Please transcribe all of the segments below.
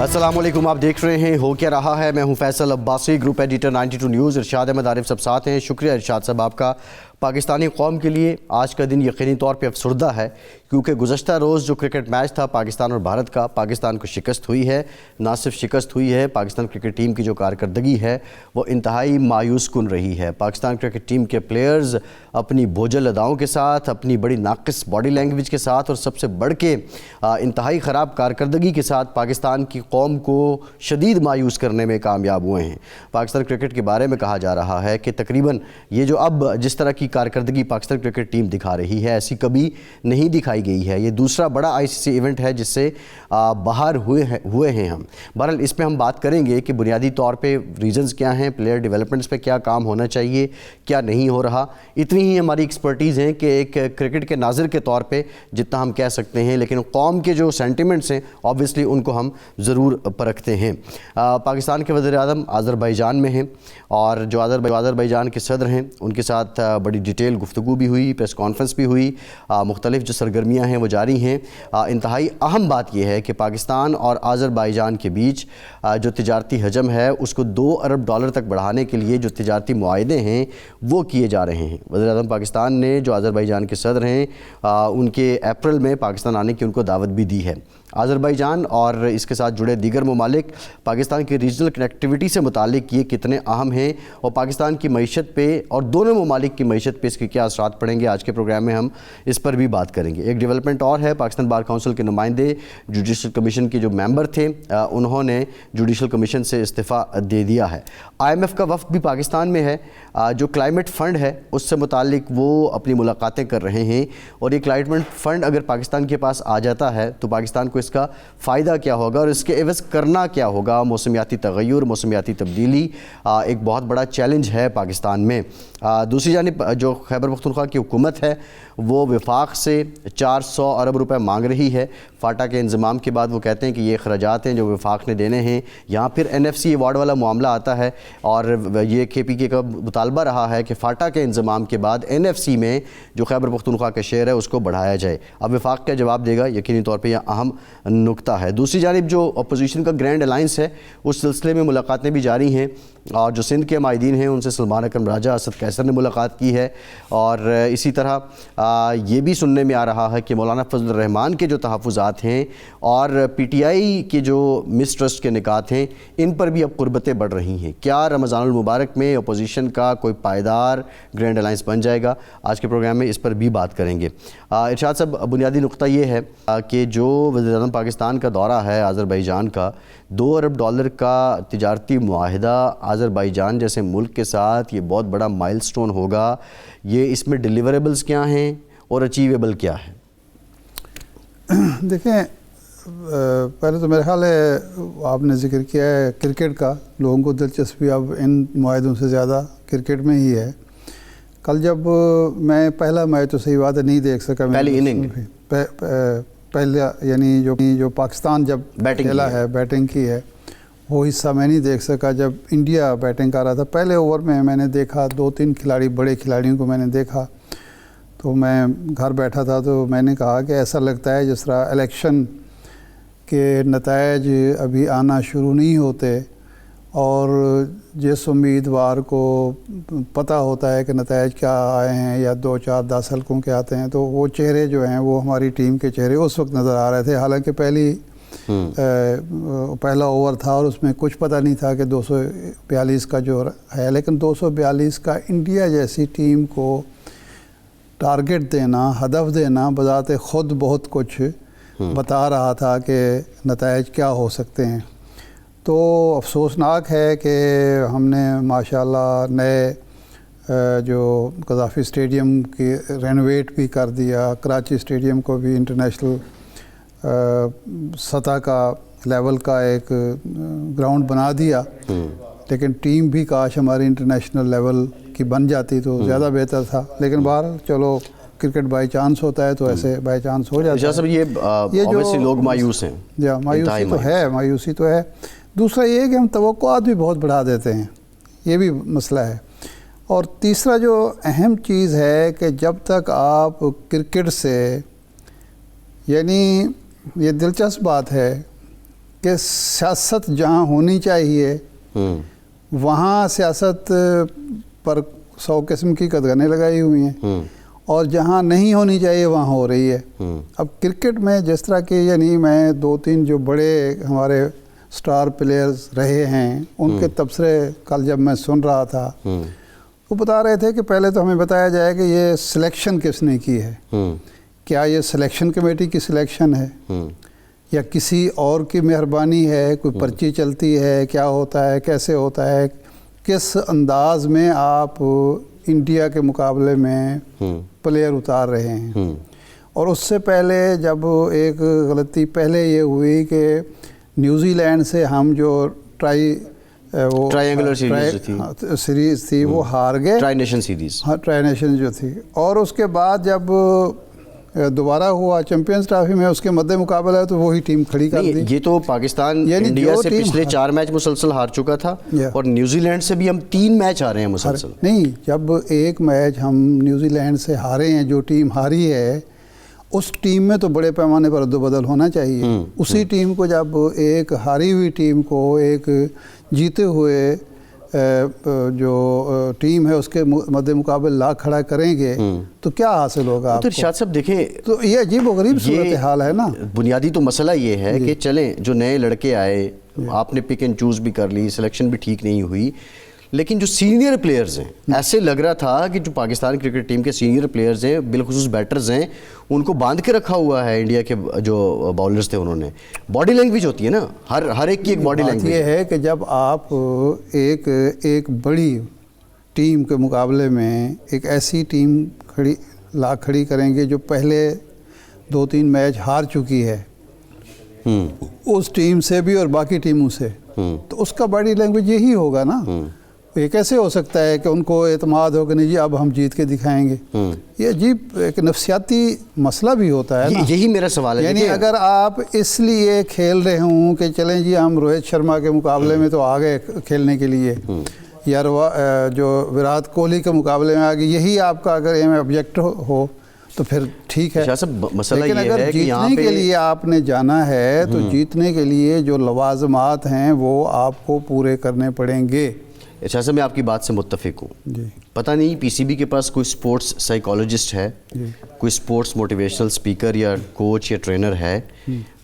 السلام علیکم، آپ دیکھ رہے ہیں ہو کیا رہا ہے۔ میں ہوں Faisal Abbasi, group editor 92 news. Irshad Ahmad Arif سب ساتھ ہیں۔ شکریہ ارشاد صاحب آپ کا۔ پاکستانی قوم کے لیے آج کا دن یقینی طور پہ افسردہ ہے، کیونکہ گزشتہ روز جو کرکٹ میچ تھا پاکستان اور بھارت کا، پاکستان کو شکست ہوئی ہے۔ نہ صرف شکست ہوئی ہے، پاکستان کرکٹ ٹیم کی جو کارکردگی ہے وہ انتہائی مایوس کن رہی ہے۔ پاکستان کرکٹ ٹیم کے پلیئرز اپنی بوجھل اداؤں کے ساتھ، اپنی بڑی ناقص باڈی لینگویج کے ساتھ اور سب سے بڑھ کے انتہائی خراب کارکردگی کے ساتھ پاکستان کی قوم کو شدید مایوس کرنے میں کامیاب ہوئے ہیں۔ پاکستان کرکٹ کے بارے میں کہا جا رہا ہے کہ تقریباً یہ جو اب جس طرح کی کارکردگی پاکستان کرکٹ ٹیم دکھا رہی ہے، ایسی کبھی نہیں دکھائی گئی ہے۔ یہ دوسرا بڑا آئی سی سی ایونٹ ہے جس سے باہر ہوئے ہیں ہم۔ بہرحال اس پہ ہم بات کریں گے کہ بنیادی طور پہ ریزنز کیا ہیں، پلیئر ڈیولپمنٹس پہ کیا کام ہونا چاہیے، کیا نہیں ہو رہا۔ اتنی ہی ہماری ایکسپرٹیز ہیں کہ ایک کرکٹ کے ناظر کے طور پہ جتنا ہم کہہ سکتے ہیں، لیکن قوم کے جو سینٹیمنٹس ہیں آبویسلی ان کو ہم ضرور پرکھتے ہیں۔ پاکستان کے وزیر اعظم آذربائیجان میں ہیں، اور جو آذربائیجان کے صدر ہیں ان کے ساتھ بڑی ڈیٹیل گفتگو بھی ہوئی، پریس کانفرنس بھی ہوئی، مختلف جو سرگرمیاں ہیں وہ جاری ہیں۔ انتہائی اہم بات یہ ہے کہ پاکستان اور آذربائیجان کے بیچ جو تجارتی حجم ہے اس کو $2 ارب تک بڑھانے کے لیے جو تجارتی معاہدے ہیں وہ کیے جا رہے ہیں۔ وزیر اعظم پاکستان نے جو آذربائیجان کے صدر ہیں ان کے اپریل میں پاکستان آنے کی ان کو دعوت بھی دی ہے۔ آذربائیجان اور اس کے ساتھ جڑے دیگر ممالک پاکستان کی ریجنل کنیکٹیوٹی سے متعلق یہ کتنے اہم ہیں اور پاکستان کی معیشت پہ اور دونوں ممالک کی معیشت پہ اس کے کیا اثرات پڑیں گے، آج کے پروگرام میں ہم اس پر بھی بات کریں گے۔ ایک ڈیولپمنٹ اور ہے، پاکستان بار کونسل کے نمائندے جوڈیشل کمیشن کے جو ممبر تھے انہوں نے جوڈیشل کمیشن سے استعفیٰ دے دیا ہے۔ آئی ایم ایف کا وفد بھی پاکستان میں ہے، جو کلائمیٹ فنڈ ہے اس سے متعلق وہ اپنی ملاقاتیں کر رہے ہیں، اور یہ کلائمیٹ فنڈ اگر پاکستان کے پاس آ جاتا ہے تو پاکستان کو اس کا فائدہ کیا ہوگا اور اس کے عوض کرنا کیا ہوگا۔ موسمیاتی تغیر، موسمیاتی تبدیلی ایک بہت بڑا چیلنج ہے پاکستان میں۔ دوسری جانب جو خیبر پختونخوا کی حکومت ہے وہ وفاق سے 400 ارب روپے مانگ رہی ہے۔ فاٹا کے انضمام کے بعد وہ کہتے ہیں کہ یہ اخراجات ہیں جو وفاق نے دینے ہیں۔ یہاں پھر NFC ایوارڈ والا معاملہ آتا ہے، اور یہ KPK کا مطالبہ رہا ہے کہ فاٹا کے انضمام کے بعد NFC میں جو خیبر پختونخوا کا شیئر ہے اس کو بڑھایا جائے۔ اب وفاق کیا جواب دے گا، یقینی طور پہ یہ اہم نکتہ ہے۔ دوسری جانب جو اپوزیشن کا گرینڈ الائنس ہے اس سلسلے میں ملاقاتیں بھی جاری ہیں، اور جو سندھ کے مائدین ہیں ان سے سلمان اکرم راجہ، اسد قیصر نے ملاقات کی ہے، اور اسی طرح یہ بھی سننے میں آ رہا ہے کہ مولانا فضل الرحمان کے جو تحفظات ہیں اور PTI کے جو مس ٹرسٹ کے نکات ہیں ان پر بھی اب قربتیں بڑھ رہی ہیں۔ کیا رمضان المبارک میں اپوزیشن کا کوئی پائیدار گرینڈ الائنس بن جائے گا؟ آج کے پروگرام میں اس پر بھی بات کریں گے۔ ارشاد صاحب، بنیادی نقطہ یہ ہے کہ جو وزیر اعظم پاکستان کا دورہ ہے آذربائیجان کا، $2 ارب کا تجارتی معاہدہ آذربائیجان جیسے ملک کے ساتھ یہ بہت بڑا مائل سٹون ہوگا۔ یہ اس میں ڈیلیوریبلز کیا ہیں اور اچیویبل کیا ہے؟ دیکھیں، پہلے تو میرا خیال ہے آپ نے ذکر کیا ہے کرکٹ کا، لوگوں کو دلچسپی اب ان معاہدوں سے زیادہ کرکٹ میں ہی ہے۔ کل جب میں پہلا میچ تو صحیح بات ہے نہیں دیکھ سکا، پہلی اننگ پہلا یعنی جو پاکستان جب کھیلا ہے، بیٹنگ کی ہے، وہ حصہ میں نہیں دیکھ سکا۔ جب انڈیا بیٹنگ کر رہا تھا پہلے اوور میں نے دیکھا 2-3 کھلاڑی، بڑے کھلاڑیوں کو میں نے دیکھا، تو میں گھر بیٹھا تھا تو میں نے کہا کہ ایسا لگتا ہے جس طرح الیکشن کے نتائج ابھی آنا شروع نہیں ہوتے، اور جس امیدوار کو پتہ ہوتا ہے کہ نتائج کیا آئے ہیں یا 2, 4, 10 حلقوں کے آتے ہیں تو وہ چہرے جو ہیں وہ ہماری ٹیم کے چہرے اس وقت نظر آ رہے تھے۔ حالانکہ پہلا اوور تھا اور اس میں کچھ پتہ نہیں تھا کہ 242 کا جو ہے، لیکن 242 کا انڈیا جیسی ٹیم کو ٹارگٹ دینا، ہدف دینا بذات خود بہت کچھ بتا رہا تھا کہ نتائج کیا ہو سکتے ہیں۔ تو افسوسناک ہے کہ ہم نے ماشاءاللہ نئے جو قذافی اسٹیڈیم کی رینوویٹ بھی کر دیا، کراچی اسٹیڈیم کو بھی انٹرنیشنل سطح کا لیول کا ایک گراؤنڈ بنا دیا، لیکن ٹیم بھی کاش ہماری انٹرنیشنل لیول کی بن جاتی تو زیادہ بہتر تھا۔ لیکن بہرحال چلو، کرکٹ بائی چانس ہوتا ہے تو ایسے بائی چانس ہو جاتا ہے۔ یہ جو لوگ مایوس ہیں، مایوسی تو ہے۔ دوسرا یہ ہے کہ ہم توقعات بھی بہت بڑھا دیتے ہیں، یہ بھی مسئلہ ہے۔ اور تیسرا جو اہم چیز ہے کہ جب تک آپ کرکٹ سے، یعنی یہ دلچسپ بات ہے کہ سیاست جہاں ہونی چاہیے وہاں سیاست پر 100 قسم کی قدغنیں لگائی ہوئی ہیں، اور جہاں نہیں ہونی چاہیے وہاں ہو رہی ہے۔ اب کرکٹ میں جس طرح کہ یعنی میں 2-3 جو بڑے ہمارے سٹار پلیئرز رہے ہیں ان کے تبصرے کل جب میں سن رہا تھا، وہ بتا رہے تھے کہ پہلے تو ہمیں بتایا جائے کہ یہ سلیکشن کس نے کی ہے، کیا یہ سلیکشن کمیٹی کی سلیکشن ہے یا کسی اور کی مہربانی ہے، کوئی پرچی چلتی ہے، کیا ہوتا ہے، کیسے ہوتا ہے، کس انداز میں آپ انڈیا کے مقابلے میں پلیئر اتار رہے ہیں۔ اور اس سے پہلے جب ایک غلطی پہلے یہ ہوئی کہ نیوزی لینڈ سے ہم جو ٹرائنگولر سیریز تھی وہ ہار گئے، ٹرائی نیشن سیریز، ہاں ٹرائی نیشن جو تھی، اور اس کے بعد جب دوبارہ ہوا چیمپئنز ٹرافی میں اس کے مد مقابلہ ہے تو وہی ٹیم کھڑی کر دی۔ یہ تو پاکستان یعنی انڈیا سے پچھلے 4 میچ مسلسل ہار چکا تھا، اور نیوزی لینڈ سے بھی ہم 3 میچ ہارے ہیں مسلسل۔ نہیں، جب ایک میچ ہم نیوزی لینڈ سے ہارے ہیں، جو ٹیم ہاری ہے اس ٹیم میں تو بڑے پیمانے پر رد و بدل ہونا چاہیے۔ اسی ٹیم کو جب ایک ہاری ہوئی ٹیم کو ایک جیتے ہوئے جو ٹیم ہے اس کے مد مقابل لا کھڑا کریں گے تو کیا حاصل ہوگا آپ کو؟ ارشاد صاحب دیکھیں، تو یہ عجیب و غریب صورتحال ہے نا۔ بنیادی تو مسئلہ یہ ہے کہ چلیں جو نئے لڑکے آئے، آپ نے پک اینڈ چوز بھی کر لی، سلیکشن بھی ٹھیک نہیں ہوئی، لیکن جو سینئر پلیئرز ہیں، ایسے لگ رہا تھا کہ جو پاکستان کرکٹ ٹیم کے سینئر پلیئرز ہیں، بالخصوص بیٹرز ہیں، ان کو باندھ کے رکھا ہوا ہے انڈیا کے جو باؤلرز تھے انہوں نے۔ باڈی لینگویج ہوتی ہے نا، ہر ایک کی ایک باڈی لینگویج۔ یہ ہے کہ جب آپ ایک بڑی ٹیم کے مقابلے میں ایک ایسی ٹیم کھڑی کریں گے جو پہلے 2-3 میچ ہار چکی ہے اس ٹیم سے بھی اور باقی ٹیموں سے، تو اس کا باڈی لینگویج یہی ہوگا نا۔ یہ کیسے ہو سکتا ہے کہ ان کو اعتماد ہو کہ نہیں جی اب ہم جیت کے دکھائیں گے؟ یہ عجیب ایک نفسیاتی مسئلہ بھی ہوتا ہے نا۔ یہی میرا سوال ہے، یعنی اگر آپ اس لیے کھیل رہے ہوں کہ چلیں جی ہم روہت شرما کے مقابلے میں تو آگے کھیلنے کے لیے، یا جو وراٹ کوہلی کے مقابلے میں آگے، یہی آپ کا اگر ایم آبجیکٹ ہو تو پھر ٹھیک ہے۔ مسئلہ لیکن یہ اگر ہے کہ یہاں جیتنے پہ کے لیے آپ نے جانا ہے تو جیتنے کے لیے جو لوازمات ہیں وہ آپ کو پورے کرنے پڑیں گے۔ اچھا صاحب، میں آپ کی بات سے متفق ہوں۔ پتہ نہیں پی سی بی کے پاس کوئی سپورٹس سائیکالوجسٹ ہے، کوئی سپورٹس موٹیویشنل سپیکر یا کوچ یا ٹرینر ہے،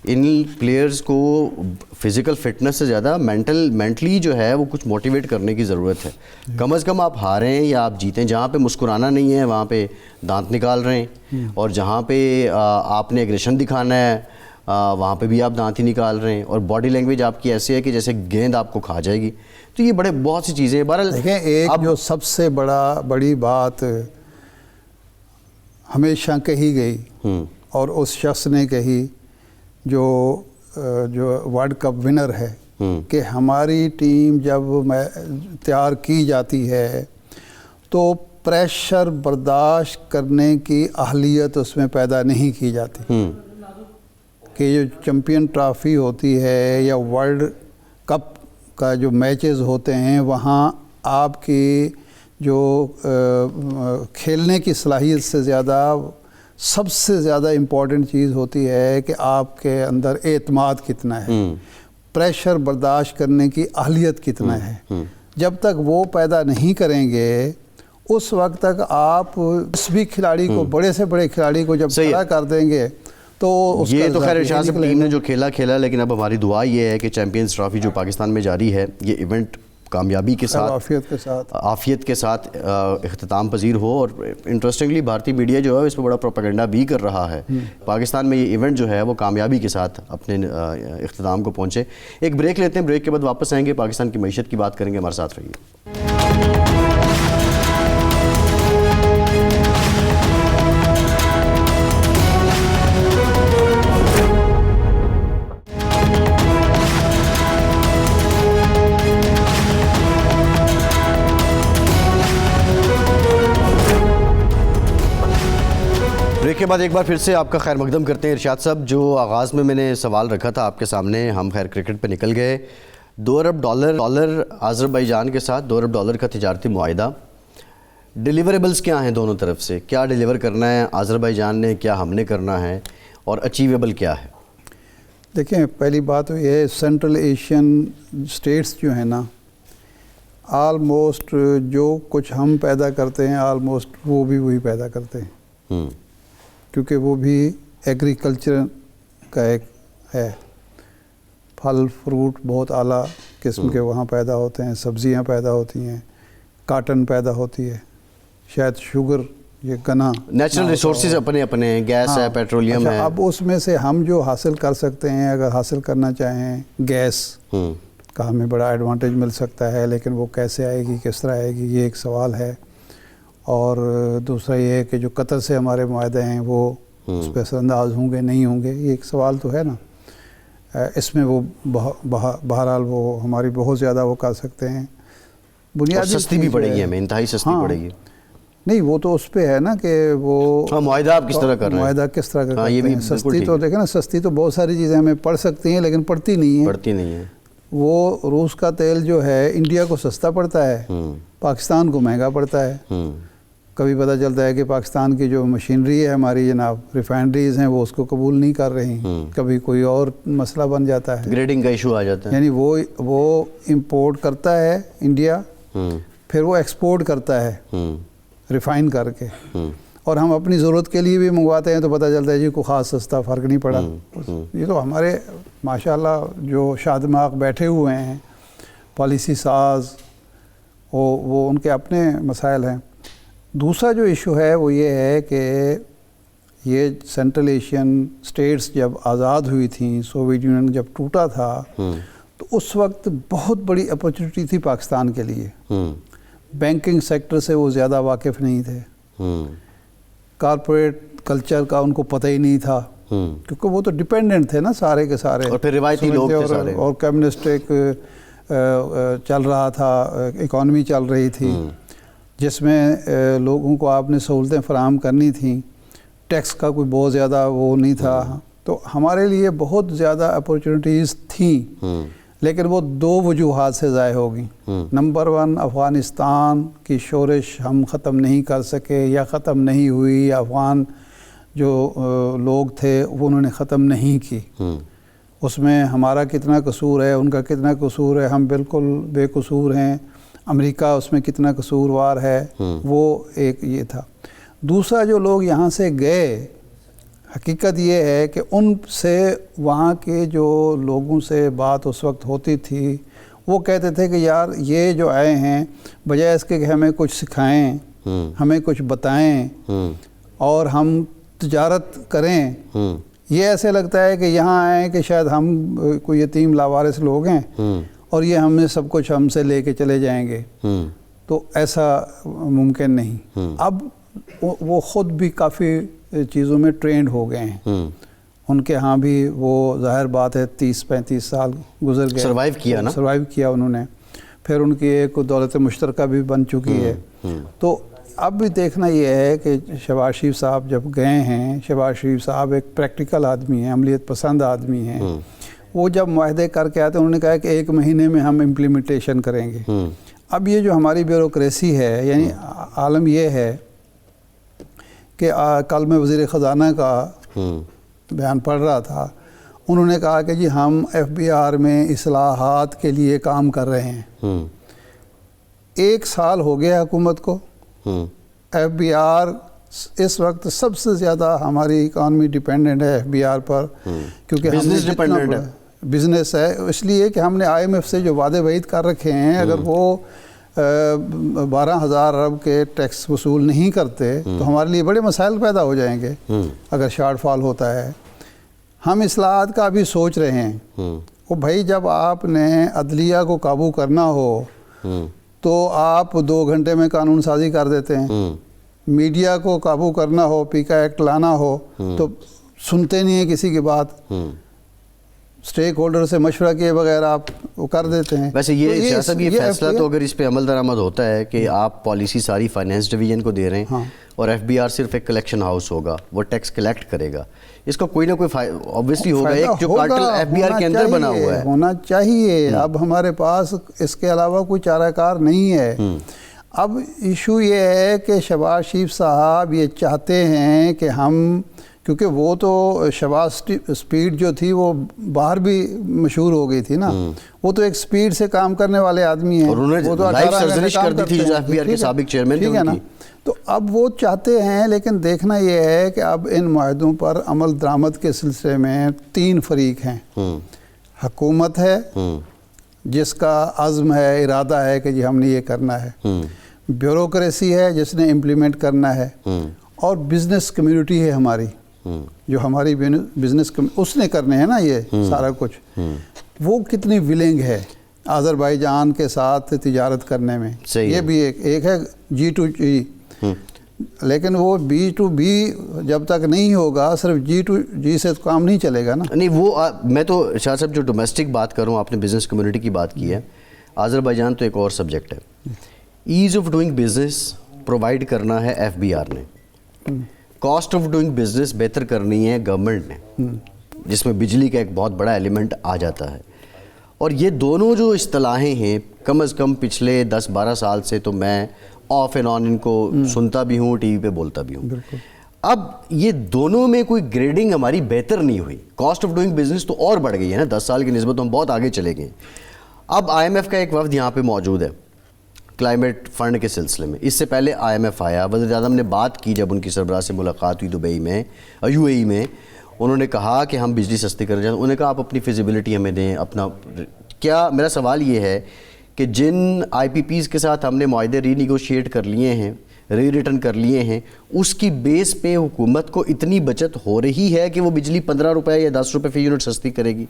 ان پلیئرز کو فزیکل فٹنس سے زیادہ مینٹلی جو ہے وہ کچھ موٹیویٹ کرنے کی ضرورت ہے۔ کم از کم آپ ہاریں یا آپ جیتیں، جہاں پہ مسکرانا نہیں ہے وہاں پہ دانت نکال رہے ہیں، اور جہاں پہ آپ نے ایگریشن دکھانا ہے وہاں پہ بھی آپ دانت ہی نکال رہے ہیں، اور باڈی لینگویج آپ کی ایسی ہے کہ جیسے گیند آپ کو کھا جائے گی۔ تو یہ بہت سی چیزیں ہیں۔ بہرحال دیکھیں، ایک جو سب سے بڑی بات ہمیشہ کہی گئی اور اس شخص نے کہی جو ورلڈ کپ ونر ہے، کہ ہماری ٹیم جب تیار کی جاتی ہے تو پریشر برداشت کرنے کی اہلیت اس میں پیدا نہیں کی جاتی، کہ جو چیمپئن ٹرافی ہوتی ہے یا ورلڈ کپ کا جو میچز ہوتے ہیں وہاں آپ کی جو کھیلنے کی صلاحیت سے زیادہ سب سے زیادہ امپورٹنٹ چیز ہوتی ہے کہ آپ کے اندر اعتماد کتنا ہے، پریشر برداشت کرنے کی اہلیت کتنا ہے۔ جب تک وہ پیدا نہیں کریں گے اس وقت تک آپ اس بھی کھلاڑی کو، بڑے سے بڑے کھلاڑی کو جب کھڑا کر دیں گے تو یہ تو خیر ارشاد صاحب ٹیم نے جو کھیلا، لیکن اب ہماری دعا یہ ہے کہ چیمپئنز ٹرافی جو پاکستان میں جاری ہے یہ ایونٹ کامیابی کے ساتھ، عافیت کے ساتھ اختتام پذیر ہو۔ اور انٹرسٹنگلی بھارتی میڈیا جو ہے اس پہ بڑا پروپیگنڈا بھی کر رہا ہے، پاکستان میں یہ ایونٹ جو ہے وہ کامیابی کے ساتھ اپنے اختتام کو پہنچے۔ ایک بریک لیتے ہیں، بریک کے بعد واپس آئیں گے، پاکستان کی معیشت کی بات کریں گے، ہمارے ساتھ رہیے۔ بریک کے بعد ایک بار پھر سے آپ کا خیر مقدم کرتے ہیں۔ ارشاد صاحب، جو آغاز میں نے سوال رکھا تھا آپ کے سامنے، ہم خیر کرکٹ پہ نکل گئے۔ $2 ارب آذربائیجان کے ساتھ $2 ارب کا تجارتی معاہدہ، ڈیلیوریبلز کیا ہیں دونوں طرف سے؟ کیا ڈیلیور کرنا ہے آذربائیجان نے، کیا ہم نے کرنا ہے، اور اچیویبل کیا ہے؟ دیکھیں پہلی بات تو یہ ہے سینٹرل ایشین اسٹیٹس جو ہیں نا آلموسٹ جو کچھ ہم پیدا کرتے ہیں آلموسٹ وہ بھی وہی پیدا کرتے ہیں کیونکہ وہ بھی ایگریکلچر کا ایک ہے. پھل فروٹ بہت اعلیٰ قسم کے وہاں پیدا ہوتے ہیں, سبزیاں پیدا ہوتی ہیں, کاٹن پیدا ہوتی ہے, شاید شوگر, یہ گنا, نیچرل ریسورسز اپنے اپنے ہیں, گیس ہے, پیٹرولیم ہے. اب اس میں سے ہم جو حاصل کر سکتے ہیں, اگر حاصل کرنا چاہیں گیس کا ہمیں بڑا ایڈوانٹیج مل سکتا ہے, لیکن وہ کیسے آئے گی, کس طرح آئے گی, یہ ایک سوال ہے. اور دوسرا یہ ہے کہ جو قطر سے ہمارے معاہدے ہیں وہ اس پہ اثر انداز ہوں گے نہیں ہوں گے, یہ ایک سوال تو ہے نا. اس میں وہ بہرحال وہ ہماری بہت زیادہ وہ کر سکتے ہیں. بنیادی سستی بھی پڑے گی ہمیں, انتہائی سستی پڑے گی. نہیں وہ تو اس پہ ہے نا کہ وہ معاہدہ آپ کس طرح کر رہے ہیں, معاہدہ کس طرح کرتے ہیں. سستی تو دیکھیں نا, سستی تو بہت ساری چیزیں ہمیں پڑ سکتی ہیں لیکن پڑتی نہیں ہیں. وہ روس کا تیل جو ہے انڈیا کو سستا پڑتا ہے, پاکستان کو مہنگا پڑتا ہے. کبھی پتہ چلتا ہے کہ پاکستان کی جو مشینری ہے ہماری جناب, ریفائنڈریز ہیں, وہ اس کو قبول نہیں کر رہی. کبھی کوئی اور مسئلہ بن جاتا ہے, گریڈنگ کا ایشو آ جاتا ہے. یعنی وہ امپورٹ کرتا ہے انڈیا, پھر وہ ایکسپورٹ کرتا ہے ریفائن کر کے, اور ہم اپنی ضرورت کے لیے بھی منگواتے ہیں تو پتہ چلتا ہے جی کوئی خاص سستا فرق نہیں پڑا. یہ تو ہمارے ماشاءاللہ جو شادماغ بیٹھے ہوئے ہیں پالیسی ساز, وہ ان کے اپنے مسائل ہیں. دوسرا جو ایشو ہے وہ یہ ہے کہ یہ سینٹرل ایشین اسٹیٹس جب آزاد ہوئی تھیں, سوویت یونین جب ٹوٹا تھا, تو اس وقت بہت بڑی اپرچونٹی تھی پاکستان کے لیے. بینکنگ سیکٹر سے وہ زیادہ واقف نہیں تھے, کارپوریٹ کلچر کا ان کو پتہ ہی نہیں تھا, کیونکہ وہ تو ڈیپینڈنٹ تھے نا سارے کے سارے, اور پھر روایتی لوگ تھے سارے, اور کمیونسٹ ایک چل رہا تھا, اکانومی چل رہی تھی جس میں لوگوں کو آپ نے سہولتیں فراہم کرنی تھیں, ٹیکس کا کوئی بہت زیادہ وہ نہیں تھا. تو ہمارے لیے بہت زیادہ اپورچونیٹیز تھیں, لیکن وہ دو وجوہات سے ضائع ہو گئیں. نمبر 1, افغانستان کی شورش ہم ختم نہیں کر سکے, یا ختم نہیں ہوئی, افغان جو لوگ تھے وہ انہوں نے ختم نہیں کی. اس میں ہمارا کتنا قصور ہے, ان کا کتنا قصور ہے, ہم بالکل بے قصور ہیں, امریکہ اس میں کتنا قصوروار ہے, وہ ایک یہ تھا. دوسرا جو لوگ یہاں سے گئے, حقیقت یہ ہے کہ ان سے وہاں کے جو لوگوں سے بات اس وقت ہوتی تھی, وہ کہتے تھے کہ یار یہ جو آئے ہیں بجائے اس کے کہ ہمیں کچھ سکھائیں, ہمیں کچھ بتائیں اور ہم تجارت کریں, یہ ایسے لگتا ہے کہ یہاں آئیں کہ شاید ہم کوئی یتیم لاوارث لوگ ہیں اور یہ ہم نے سب کچھ ہم سے لے کے چلے جائیں گے. تو ایسا ممکن نہیں. اب وہ خود بھی کافی چیزوں میں ٹرینڈ ہو گئے ہیں, ان کے ہاں بھی وہ ظاہر بات ہے 30-35 سال گزر گئے, سروائیو کیا انہوں نے, پھر ان کی ایک دولت مشترکہ بھی بن چکی ہے. تو اب بھی دیکھنا یہ ہے کہ شہباز شریف صاحب جب گئے ہیں, شہباز شریف صاحب ایک پریکٹیکل آدمی ہیں, عملیت پسند آدمی ہیں, وہ جب معاہدے کر کے آتے ہیں انہوں نے کہا کہ 1 مہینے میں ہم امپلیمنٹیشن کریں گے. اب یہ جو ہماری بیوروکریسی ہے, یعنی عالم یہ ہے کہ کل میں وزیر خزانہ کا بیان پڑھ رہا تھا, انہوں نے کہا کہ جی ہم FBR میں اصلاحات کے لیے کام کر رہے ہیں. 1 سال ہو گیا حکومت کو, FBR اس وقت سب سے زیادہ ہماری اکانومی ڈیپینڈنٹ ہے FBR پر, کیونکہ ہم بزنس ہے, اس لیے کہ ہم نے IMF سے جو وعدے وعید کر رکھے ہیں, اگر وہ 12,000 ارب کے ٹیکس وصول نہیں کرتے تو ہمارے لیے بڑے مسائل پیدا ہو جائیں گے اگر شارٹ فال ہوتا ہے. ہم اصلاحات کا بھی سوچ رہے ہیں. وہ بھائی جب آپ نے عدلیہ کو قابو کرنا ہو تو آپ 2 گھنٹے میں قانون سازی کر دیتے ہیں, میڈیا کو قابو کرنا ہو, پیکا ایکٹ لانا ہو تو سنتے نہیں ہیں کسی کی بات, اسٹیک ہولڈر سے مشورہ کیے بغیر آپ وہ کر دیتے ہیں. ویسے یہ صاحب یہ فیصلہ تو اگر اس پہ عمل درآمد ہوتا ہے کہ آپ پالیسی ساری فائنانس ڈویژن کو دے رہے ہیں اور FBR صرف ایک کلیکشن ہاؤس ہوگا, وہ ٹیکس کلیکٹ کرے گا, اس کا کوئی نہ کوئی آبویسلی ہوگا, ایک جو کارٹل FBR کے اندر بنا ہوا ہے ہونا چاہیے. اب ہمارے پاس اس کے علاوہ کوئی چارہ کار نہیں ہے. اب ایشو یہ ہے کہ شہباز شریف صاحب یہ چاہتے ہیں کہ ہم, کیونکہ وہ تو شہباز سپیڈ جو تھی وہ باہر بھی مشہور ہو گئی تھی نا, وہ تو ایک سپیڈ سے کام کرنے والے آدمی ہیں, وہ تو 18 گھنٹے کام کرتے ہیں, ٹھیک ہے نا. تو اب وہ چاہتے ہیں, لیکن دیکھنا یہ ہے کہ اب ان معاہدوں پر عمل درآمد کے سلسلے میں 3 فریق ہیں. حکومت ہے جس کا عزم ہے, ارادہ ہے کہ جی ہم نے یہ کرنا ہے, بیوروکریسی ہے جس نے امپلیمنٹ کرنا ہے, اور بزنس کمیونٹی ہے ہماری, جو ہماری بزنس اس نے کرنے ہیں نا یہ سارا کچھ. وہ کتنی ولنگ ہے آذربائیجان کے ساتھ تجارت کرنے میں, یہ بھی ایک ہے G2G. لیکن وہ B2B جب تک نہیں ہوگا, صرف G2G سے کام نہیں چلے گا نا. نہیں وہ میں تو شاہ صاحب جو ڈومیسٹک بات کروں, آپ نے بزنس کمیونٹی کی بات کی ہے, آذربائیجان تو ایک اور سبجیکٹ ہے. As of doing business provide کرنا ہے FBR نے, کاسٹ آف ڈوئنگ بزنس بہتر کرنی ہے گورنمنٹ نے, جس میں بجلی کا ایک بہت بڑا ایلیمنٹ آ جاتا ہے. اور یہ دونوں جو اصطلاحیں ہیں کم از کم پچھلے 10-12 سال سے تو میں آف اینڈ آن ان کو سنتا بھی ہوں, ٹی وی پہ بولتا بھی ہوں. اب یہ دونوں میں کوئی گریڈنگ ہماری بہتر نہیں ہوئی. کاسٹ آف ڈوئنگ بزنس تو اور بڑھ گئی ہے نا, 10 سال کی نسبت ہم بہت آگے چلے گئے. اب IMF کا ایک وفد یہاں پہ موجود ہے کلائمیٹ فنڈ کے سلسلے میں. اس سے پہلے IMF آیا, وزیر اعظم نے بات کی جب ان کی سربراہ سے ملاقات ہوئی دبئی میں, UAE میں. انہوں نے کہا کہ ہم بجلی سستی کرنا چاہتے ہیں. انہوں نے کہا آپ اپنی فیزیبلٹی ہمیں دیں اپنا. کیا میرا سوال یہ ہے کہ جن IPPs کے ساتھ ہم نے معاہدے ری نیگوشیٹ کر لیے ہیں, ری ریٹرن کر لیے ہیں, اس کی بیس پہ حکومت کو اتنی بچت ہو رہی ہے کہ وہ بجلی 15 روپے یا 10 روپے فی یونٹ سستی کرے گی؟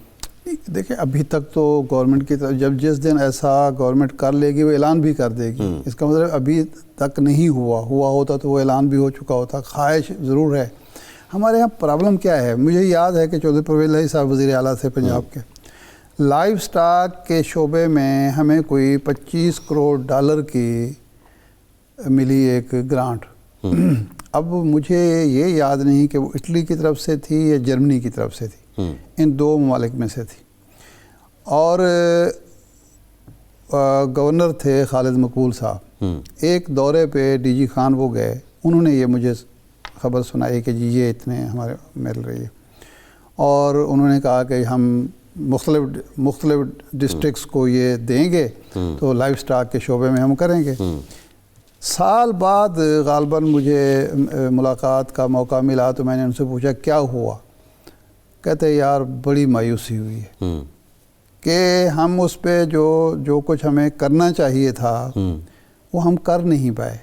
دیکھیں ابھی تک تو گورنمنٹ کی طرف, جب جس دن ایسا گورنمنٹ کر لے گی وہ اعلان بھی کر دے گی. اس کا مطلب ابھی تک نہیں ہوا ہوتا تو وہ اعلان بھی ہو چکا ہوتا. خواہش ضرور ہے. ہمارے یہاں پرابلم کیا ہے, مجھے یاد ہے کہ چودھری پرویز الہی صاحب وزیر اعلیٰ تھے پنجاب کے, لائف سٹاک کے شعبے میں ہمیں کوئی $25 کروڑ کی ملی ایک گرانٹ. اب مجھے یہ یاد نہیں کہ وہ اٹلی کی طرف سے تھی یا جرمنی کی طرف سے تھی, ان 2 ممالک میں سے تھی. اور گورنر تھے خالد مقبول صاحب. ایک دورے پہ DG خان وہ گئے, انہوں نے یہ مجھے خبر سنائی کہ جی یہ اتنے ہمارے مل رہی ہے, اور انہوں نے کہا کہ ہم مختلف ڈسٹرکٹس کو یہ دیں گے تو لائف سٹاک کے شعبے میں ہم کریں گے. سال بعد غالباً مجھے ملاقات کا موقع ملا تو میں نے ان سے پوچھا کیا ہوا. کہتے یار بڑی مایوسی ہوئی ہے کہ ہم اس پہ جو کچھ ہمیں کرنا چاہیے تھا وہ ہم کر نہیں پائے.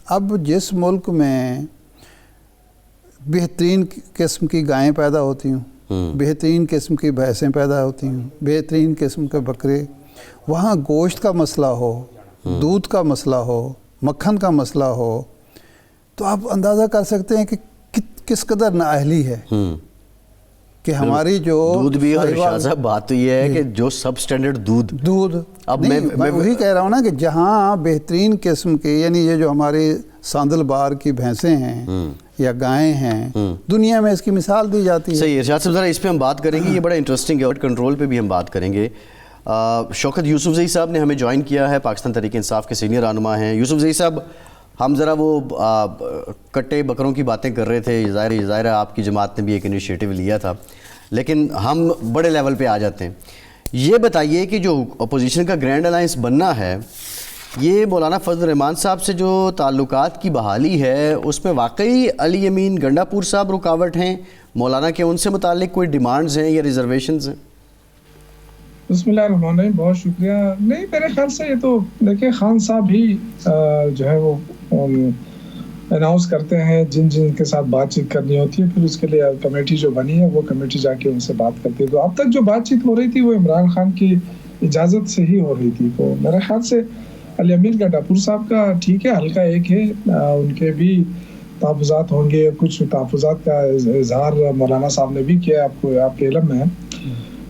اب جس ملک میں بہترین قسم کی گائیں پیدا ہوتی ہوں, بہترین قسم کی بھینسیں پیدا ہوتی ہوں, بہترین قسم کے بکرے, وہاں گوشت کا مسئلہ ہو, دودھ کا مسئلہ ہو, مکھن کا مسئلہ ہو, تو آپ اندازہ کر سکتے ہیں کہ کس قدر نااہلی ہے کہ ہماری جو دودھ بھی. اور شاہ صاحب بات تو یہ ہے کہ جو سب سٹینڈرڈ دودھ اب میں وہی کہہ رہا ہوں نا کہ جہاں بہترین قسم کے, یعنی یہ جو ہماری ساندل بار کی بھینسیں ہیں یا گائیں ہیں, دنیا میں اس کی مثال دی جاتی ہے. صحیح ہے ارشاد صاحب, ذرا اس پہ ہم بات کریں گے, یہ بڑا انٹرسٹنگ ہے. اور کنٹرول پہ بھی ہم بات کریں گے. شوکت یوسفزئی صاحب نے ہمیں جوائن کیا ہے, پاکستان تحریک انصاف کے سینئر رہنما ہیں. یوسفزئی صاحب, ہم ذرا وہ کٹے بکروں کی باتیں کر رہے تھے. ظاہر ہے آپ کی جماعت نے بھی ایک انیشیٹو لیا تھا, لیکن ہم بڑے لیول پہ آ جاتے ہیں. یہ بتائیے کہ جو اپوزیشن کا گرینڈ الائنس بننا ہے, یہ مولانا فضل الرحمان صاحب سے جو تعلقات کی بحالی ہے اس میں واقعی علی امین گنڈا پور صاحب رکاوٹ ہیں مولانا کے؟ ان سے متعلق کوئی ڈیمانڈز ہیں یا ریزرویشنز ہیں؟ بسم اللہ الرحمن الرحیم, بہت شکریہ. نہیں, میرے خیال سے یہ تو دیکھیں خان صاحب ہی جو ہے وہ اناؤنس کرتے ہیں جن کے ساتھ بات چیت کرنی ہوتی ہے, پھر اس کے لیے کمیٹی جو بنی ہے وہ کمیٹی جا کے ان سے بات کرتی ہے. تو اب تک جو بات چیت ہو رہی تھی وہ عمران خان کی اجازت سے ہی ہو رہی تھی. تو میرے خیال سے علی امین گنڈا پور صاحب کا ٹھیک ہے, حلقہ ایک ہے, ان کے بھی تحفظات ہوں گے. کچھ تحفظات کا اظہار مولانا صاحب نے بھی کیا, آپ کے علم میں ہے.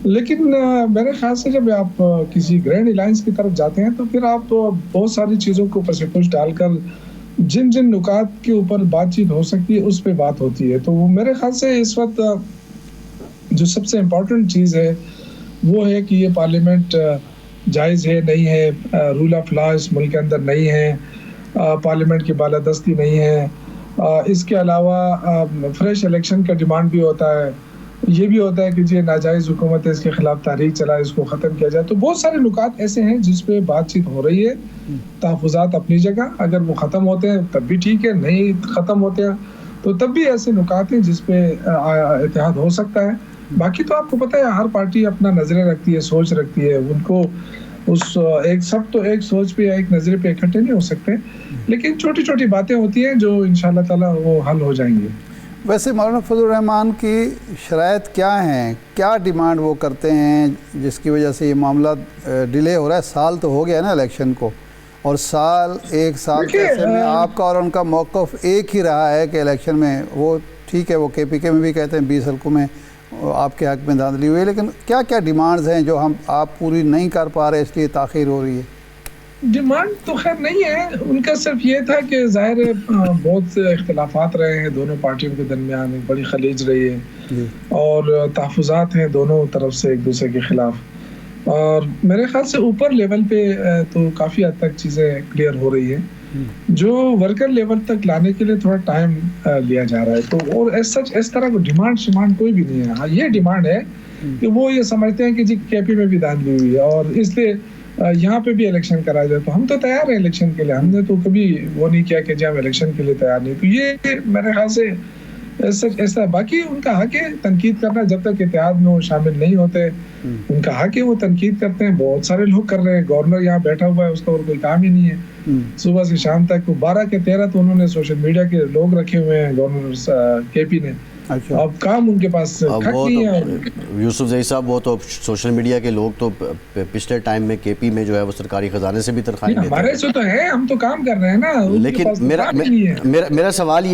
لیکن میرے خیال سے جب آپ کسی گرینڈ الائنس کی طرف جاتے ہیں تو پھر آپ بہت ساری چیزوں کو پس پش ڈال کر جن نکات کے اوپر بات چیت ہو سکتی ہے اس پہ بات ہوتی ہے. تو میرے خیال سے اس وقت جو سب سے امپورٹنٹ چیز ہے وہ ہے کہ یہ پارلیمنٹ جائز ہے نہیں ہے, رول آف لا اس ملک کے اندر نہیں ہے, پارلیمنٹ کی بالادستی نہیں ہے, اس کے علاوہ فریش الیکشن کا ڈیمانڈ بھی ہوتا ہے، یہ بھی ہوتا ہے کہ یہ ناجائز حکومت ہے، اس کے خلاف تحریک چلائے، اس کو ختم کیا جائے. تو بہت سارے نکات ایسے ہیں جس پہ بات چیت ہو رہی ہے. تحفظات اپنی جگہ، اگر وہ ختم ہوتے ہیں تب بھی ٹھیک ہے، نہیں ختم ہوتے ہیں تو تب بھی ایسے نکات ہیں جس پہ اتحاد ہو سکتا ہے. باقی تو آپ کو پتہ ہے ہر پارٹی اپنا نظریں رکھتی ہے، سوچ رکھتی ہے، ان کو اس سب تو ایک سوچ پہ یا ایک نظرے پہ اکٹھے نہیں ہو سکتے، لیکن چھوٹی چھوٹی باتیں ہوتی ہیں جو انشاءاللہ تعالیٰ وہ حل ہو جائیں گے. ویسے مولانا فضل الرحمان کی شرائط کیا ہیں، کیا ڈیمانڈ وہ کرتے ہیں جس کی وجہ سے یہ معاملہ ڈیلے ہو رہا ہے؟ سال تو ہو گیا نا الیکشن کو، اور ایک سال کے ایسے میں آپ کا اور ان کا موقف ایک ہی رہا ہے کہ الیکشن میں وہ ٹھیک ہے، وہ کے پی کے میں بھی کہتے ہیں 20 حلقوں میں آپ کے حق میں دھاندلی ہوئی ہے، لیکن کیا کیا ڈیمانڈز ہیں جو آپ پوری نہیں کر پا رہے اس لیے تاخیر ہو رہی ہے؟ ڈیمانڈ تو خیر نہیں ہے، ان کا صرف یہ تھا کہ ظاہر بہت سے اختلافات رہے ہیں دونوں پارٹیوں کے درمیان، ایک بڑی خلیج رہی ہے اور تحفظات ہیں دونوں طرف سے ایک دوسرے کے خلاف، اور میرے خیال سے اوپر لیول پہ تو کافی حد تک چیزیں کلیئر ہو رہی ہیں، جو ورکر لیول تک لانے کے لیے تھوڑا ٹائم لیا جا رہا ہے. تو اور اس طرح کو ڈیمانڈ کوئی بھی نہیں ہے. ہاں یہ ڈیمانڈ ہے کہ وہ یہ سمجھتے ہیں کہ جی کے پی میں بھی دھاندلی ہوئی ہے اور اس لیے یہاں پہ بھی الیکشن کرایا جائے. تو ہم تو تیار ہیں الیکشن کے لیے، ہم نے تو کبھی وہ نہیں کیا کہ جی ہم الیکشن کے لیے تیار نہیں. تو یہ میرے خیال سے ایسا باقی ان کا حق ہے تنقید کرنا، جب تک اتحاد میں وہ شامل نہیں ہوتے ان کا حق ہے وہ تنقید کرتے ہیں. بہت سارے لوگ کر رہے ہیں، گورنر یہاں بیٹھا ہوا ہے، اس کا اور کوئی کام ہی نہیں ہے، صبح سے شام تک 12 کے 13 تو انہوں نے سوشل میڈیا کے لوگ رکھے ہوئے ہیں گورنر کے پی نے. اب کام ان کے پاس کھٹ نہیں ہے. یوسف زئی صاحب وہ تو سوشل میڈیا کے لوگ تو پچھلے ٹائم میں کے پی میں جو ہے وہ سرکاری خزانے سے بھی تنخواہیں دیتے ہیں. ہمارے سے تو ہے، ہم تو کام کر رہے ہیں نا. لیکن میرا سوال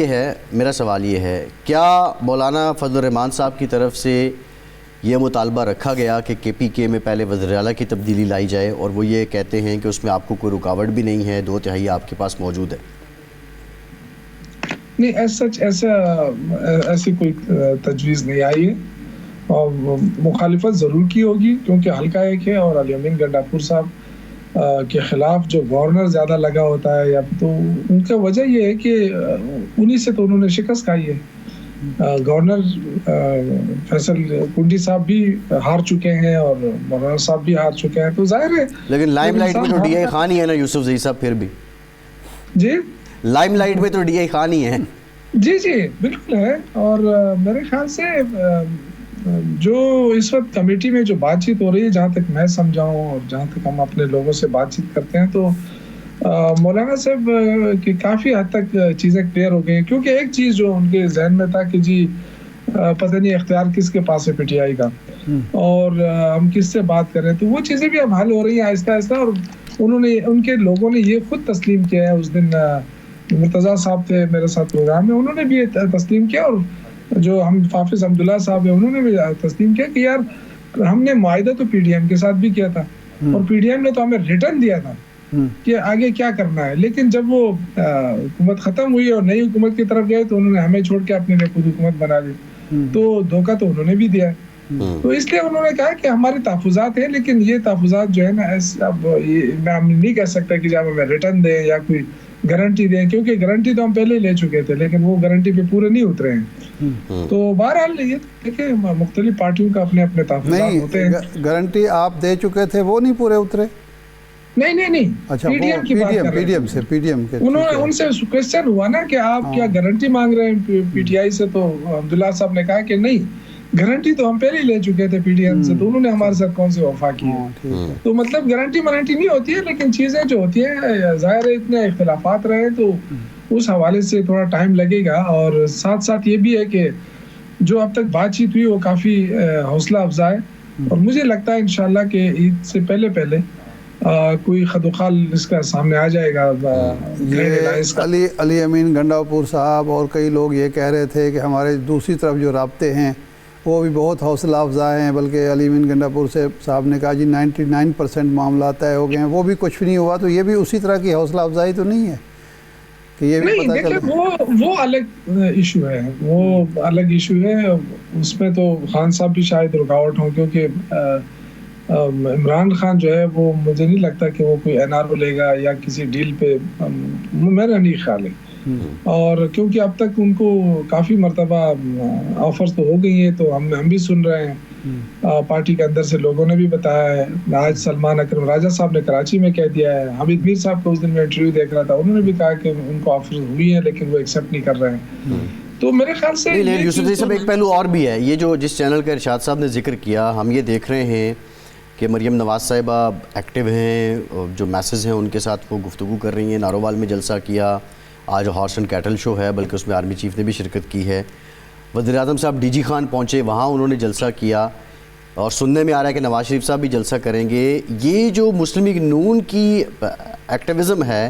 یہ ہے کیا مولانا فضل الرحمان صاحب کی طرف سے یہ مطالبہ رکھا گیا کہ کے پی کے میں پہلے وزیر اعلیٰ کی تبدیلی لائی جائے، اور وہ یہ کہتے ہیں کہ اس میں آپ کو کوئی رکاوٹ بھی نہیں ہے، 2/3 آپ کے پاس موجود ہے؟ نہیں، ایسی کوئی تجویز نہیں آئی ہے، اور مخالفت ضرور کی ہوگی کیونکہ حلقہ ایک ہے، اور علی امین گنڈاپور صاحب کے خلاف جو گورنر زیادہ لگا ہوتا ہے، یا تو ان کا وجہ یہ ہے کہ انہی سے تو انہوں نے شکست کھائی ہے. گورنر فیصل کنڈی صاحب بھی ہار چکے ہیں اور مولانا صاحب بھی ہار چکے ہیں، تو ظاہر ہے. لیکن لائم لائٹ میں تو ڈی آئی خان ہی ہے نا یوسف زئی صاحب، پھر بھی جی لائم لائٹ میں تو ڈی آئی خان ہی ہے. جی بالکل ہے. اور میرے خیال سے جو اس وقت کمیٹی میں جو بات چیت ہو رہی ہے، جہاں تک میں سمجھاؤں اور جہاں تک ہم اپنے لوگوں سے بات چیت کرتے ہیں، تو مولانا صاحب کی کافی حد تک چیزیں کلیئر ہو گئی ہیں. کیونکہ ایک چیز جو ان کے ذہن میں تھا کہ جی پتہ نہیں اختیار کس کے پاس ہے پی ٹی آئی کا، اور ہم کس سے بات کر رہے ہیں، تو وہ چیزیں بھی اب حل ہو رہی ہیں آہستہ آہستہ. اور ان کے لوگوں نے یہ خود تسلیم کیا ہے. اس دن مرتضیٰ صاحب تھے میرے ساتھ پروگرام میں، انہوں نے بھی تسلیم کیا، اور جو ہم حافظ عبداللہ صاحب ہیں انہوں نے بھی تسلیم کیا کہ یار ہم نے معاہدہ تو پی ڈی ایم کے ساتھ بھی کیا تھا، اور پی ڈی ایم نے تو ہمیں ریٹرن دیا تھا کہ آگے کیا کرنا ہے. لیکن جب وہ حکومت ختم ہوئی اور نئی حکومت کی طرف گئے تو انہوں نے ہمیں چھوڑ کے اپنے لیے خود حکومت بنا لی. تو دھوکہ تو انہوں نے بھی دیا. تو اس لیے انہوں نے کہا کہ ہمارے تحفظات ہیں، لیکن یہ تحفظات جو ہے نا اب میں نہیں کہہ سکتا کہ جب ہمیں ریٹرن دیں یا کوئی گارنٹی دیں، کیونکہ گارنٹی تو ہم پہلے ہی لے چکے تھے، لیکن وہ گارنٹی پہ پورے نہیں اترے ہیں. تو بہرحال یہ دیکھیں مختلف پارٹیوں کا اپنے اپنے تحفظات ہوتے ہیں. گارنٹی آپ دے چکے تھے، وہ نہیں پورے اترے؟ نہیں اچھا، پی ڈی ایم کی بات کر رہے ہیں. پی ڈی ایم کے ان سے کوسچن ہوا نا کہ آپ کیا گارنٹی مانگ رہے ہیں پی ٹی آئی سے، تو عبداللہ صاحب نے کہا کہ نہیں، گارنٹی تو ہم پہلے ہی لے چکے تھے پی ڈی ایم سے، تو انہوں نے ہمارے ساتھ کون سے وفا کی ہے. تو مطلب گارنٹی نہیں ہوتی ہے، لیکن چیزیں جو ہوتی ہیں ظاہر ہے اتنے اختلافات رہے تو اس حوالے سے تھوڑا ٹائم لگے گا. اور ساتھ ساتھ یہ بھی ہے کہ جو اب تک بات چیت ہوئی وہ کافی حوصلہ افزا ہے، اور مجھے لگتا ہے انشاءاللہ کہ عید سے پہلے کوئی خدوخال اس کا سامنے آ جائے گا. علی امین گنڈاپور صاحب اور کئی لوگ یہ کہہ رہے تھے کہ ہمارے دوسری طرف جو رابطے ہیں وہ بھی بہت حوصلہ افزا ہیں، بلکہ علی امین گنڈاپور صاحب نے کہا جی 99% معاملات طے ہو گئے ہیں، وہ بھی کچھ نہیں ہوا. تو یہ بھی اسی طرح کی حوصلہ افزائی تو نہیں ہے کہ یہ بھی پتہ چلے؟ وہ الگ ایشو ہے، وہ الگ ایشو ہے. اس میں تو خان صاحب بھی شاید رکاوٹ ہوں، کیونکہ عمران خان جو ہے وہ مجھے نہیں لگتا کہ وہ کوئی این آر او لے گا یا کسی ڈیل پہ، میرا نہیں خیال ہے. اور کیونکہ اب تک ان کو کافی مرتبہ آفرز تو ہو گئی ہیں، تو ہم بھی سن رہے ہیں، پارٹی کے اندر سے لوگوں نے بھی بتایا ہے. آج سلمان اکرم راجہ صاحب نے کراچی میں کہہ دیا ہے، حمید میر صاحب کو اس دن میں انٹرویو دیکھ رہا تھا، انہوں نے بھی کہا کہ ان کو آفرز ہوئی ہیں لیکن وہ ایکسیپٹ نہیں کر رہے ہیں. تو میرے خیال سے یوسف زئی صاحب ایک پہلو اور بھی ہے، یہ جو جس چینل کا ارشاد صاحب نے ذکر کیا، ہم یہ دیکھ رہے ہیں کہ مریم نواز صاحبہ ایکٹیو ہیں، جو میسز ہیں ان کے ساتھ وہ گفتگو کر رہی ہیں. نارووال میں جلسہ کیا، آج ہارس اینڈ کیٹل شو ہے، بلکہ اس میں آرمی چیف نے بھی شرکت کی ہے. وزیر اعظم صاحب ڈی جی خان پہنچے، وہاں انہوں نے جلسہ کیا، اور سننے میں آ رہا ہے کہ نواز شریف صاحب بھی جلسہ کریں گے. یہ جو مسلم لیگ نون کی ایکٹیویزم ہے،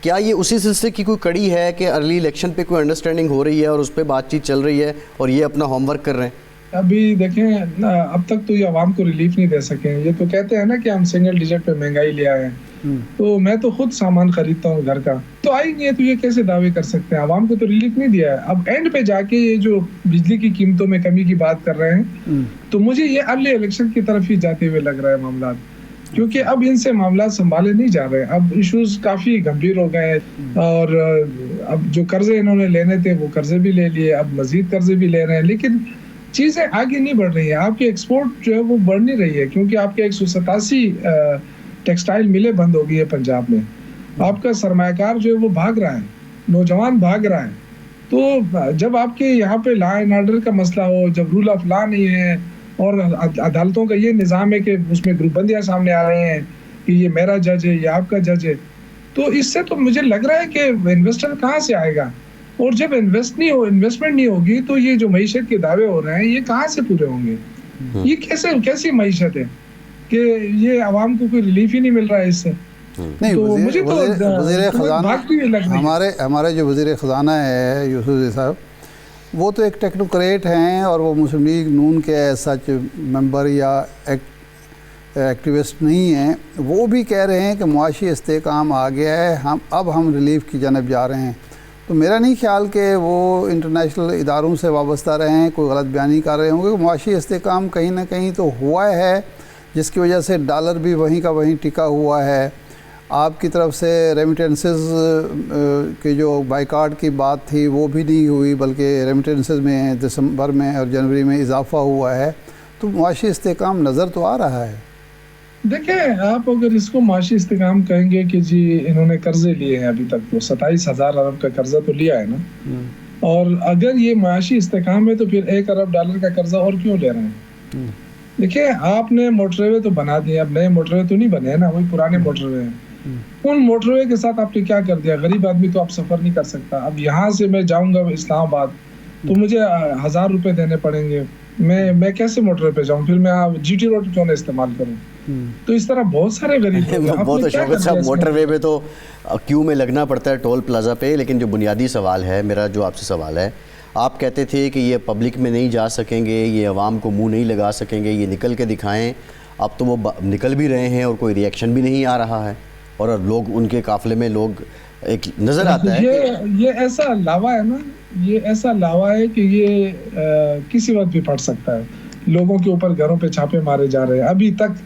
کیا یہ اسی سلسلے کی کوئی کڑی ہے کہ ارلی الیکشن پہ کوئی انڈرسٹینڈنگ ہو رہی ہے اور اس پہ بات چیت چل رہی ہے اور یہ اپنا ہوم ورک کر رہے ہیں؟ ابھی دیکھیں، اب تک تو یہ عوام کو ریلیف نہیں دے سکے. یہ تو کہتے ہیں نا کہ ہم سنگل ڈیجٹ پہ مہنگائی لے آئے ہیں، تو میں تو خود سامان خریدتا ہوں گھر کا، تو آئی نہیں ہے، تو یہ کیسے دعوے کر سکتے ہیں؟ عوام کو تو ریلیف نہیں دیا ہے. اب اینڈ پہ جا کے یہ جو بجلی کی قیمتوں میں کمی کی بات کر رہے ہیں، تو مجھے یہ ارلی الیکشن کی طرف ہی جاتے ہوئے لگ رہا ہے معاملات، کیونکہ اب ان سے معاملات سنبھالے نہیں جا رہے. اب ایشوز کافی گمبھیر ہو گئے ہیں، اور اب جو قرضے انہوں نے لینے تھے وہ قرضے بھی لے لیے، اب مزید قرضے بھی لے رہے ہیں، لیکن چیزیں آگے نہیں بڑھ رہی ہیں. آپ کی ایکسپورٹ جو ہے وہ بڑھ نہیں رہی ہے، کیونکہ آپ کے 187 ٹیکسٹائل ملیں بند ہو گئی ہے پنجاب میں. آپ کا سرمایہ کار جو ہے وہ بھاگ رہا ہے، نوجوان بھاگ رہا ہے. تو جب آپ کے یہاں پہ لا اینڈ آرڈر کا مسئلہ ہو، جب رول آف لا نہیں ہے، اور عدالتوں کا یہ نظام ہے کہ اس میں گروپ بندیاں سامنے آ رہے ہیں کہ یہ میرا جج ہے، یہ آپ کا جج ہے، تو اس سے تو مجھے لگ رہا ہے کہ انویسٹر کہاں سے آئے گا؟ اور جب انویسٹمنٹ نہیں ہوگی تو یہ جو معیشت کے دعوے ہو رہے ہیں یہ کہاں سے پورے ہوں گے؟ یہ کیسی معیشت ہے کہ یہ عوام کو کوئی ریلیف ہی نہیں مل رہا ہے اس سے. نہیں، وزیر خزانہ ہمارے جو وزیر خزانہ ہے یوسف زئی صاحب، وہ تو ایک ٹیکنوکریٹ ہیں، اور وہ مسلم لیگ نون کے سچ ممبر یا ایکٹیوسٹ نہیں ہیں. وہ بھی کہہ رہے ہیں کہ معاشی استحکام آ گیا ہے، اب ہم ریلیف کی جانب جا رہے ہیں. تو میرا نہیں خیال کہ وہ انٹرنیشنل اداروں سے وابستہ رہے ہیں، کوئی غلط بیانی کر رہے ہوں گے. معاشی استحکام کہیں نہ کہیں تو ہوا ہے، جس کی وجہ سے ڈالر بھی وہیں کا وہیں ٹکا ہوا ہے. آپ کی طرف سے ریمیٹنسز کی جو بائیکاٹ کی بات تھی وہ بھی نہیں ہوئی، بلکہ ریمیٹنسز میں دسمبر میں اور جنوری میں اضافہ ہوا ہے. تو معاشی استحکام نظر تو آ رہا ہے. دیکھیں، آپ اگر اس کو معاشی استحکام کہیں گے کہ جی انہوں نے قرضے لیے ہیں، ابھی تک تو 27,000 ارب کا قرضہ تو لیا ہے نا، اور اگر یہ معاشی استحکام ہے تو پھر 1 ارب ڈالر کا قرضہ اور کیوں لے رہے ہیں؟ دیکھیں، آپ نے موٹر وے تو بنا دیے، اب نئے موٹر وے تو نہیں بنے نا، وہی پرانے موٹر وے ہیں. ان موٹر وے کے ساتھ آپ نے کیا کر دیا؟ غریب آدمی تو آپ سفر نہیں کر سکتا. اب یہاں سے میں جاؤں گا اسلام آباد تو مجھے 1000 روپے دینے پڑیں گے. میں کیسے موٹر وے پہ جاؤں؟ پھر میں جی ٹی روڈ کیوں نہ استعمال کروں؟ تو اس طرح بہت سارے غریب بہت شوکت صاحب، موٹر وے پہ تو کیوں میں لگنا پڑتا ہے ٹول پلازا پہ. لیکن جو بنیادی سوال ہے میرا، جو آپ سے سوال ہے، آپ کہتے تھے کہ یہ پبلک میں نہیں جا سکیں گے، یہ عوام کو منہ نہیں لگا سکیں گے، یہ نکل کے دکھائیں. اب تو وہ نکل بھی رہے ہیں اور کوئی ری ایکشن بھی نہیں آ رہا ہے، اور لوگ ان کے قافلے میں لوگ ایک نظر آتا ہے. یہ ایسا لاوا ہے نا، یہ ایسا لاوا ہے کہ یہ کسی وقت بھی پھٹ سکتا ہے. لوگوں کے اوپر گھروں پہ چھاپے مارے جا رہے ہیں ابھی تک،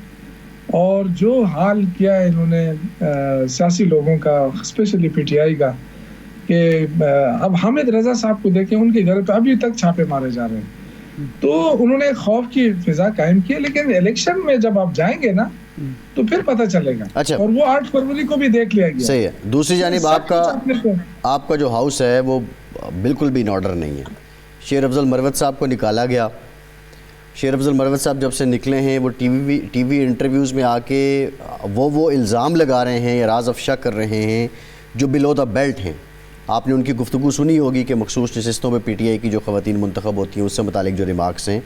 اور جو حال کیا ہے انہوں نے سیاسی لوگوں کا، اسپیشلی پی ٹی آئی کا، کہ اب حامد رضا صاحب کو دیکھیں، ان کے گھر پہ ابھی تک چھاپے مارے جا رہے ہیں. تو انہوں نے خوف کی فضا قائم کی، لیکن الیکشن میں جب آپ جائیں گے نا تو پھر پتہ چلے گا. اچھا، اور وہ 8 فروری کو بھی دیکھ لیا گیا. صحیح ہے. دوسری جانب آپ کا جو ہاؤس ہے وہ بالکل بھی ان آرڈر نہیں ہے. شیر افضل مروت صاحب کو نکالا گیا. شیر افضل مروت صاحب جب سے نکلے ہیں وہ ٹی وی انٹرویوز میں آ کے وہ الزام لگا رہے ہیں یا راز افشا کر رہے ہیں جو بلو دا بیلٹ ہیں. آپ نے ان کی گفتگو سنی ہوگی کہ مخصوص نشستوں میں پی ٹی آئی کی جو خواتین منتخب ہوتی ہیں اس سے متعلق جو ریمارکس ہیں.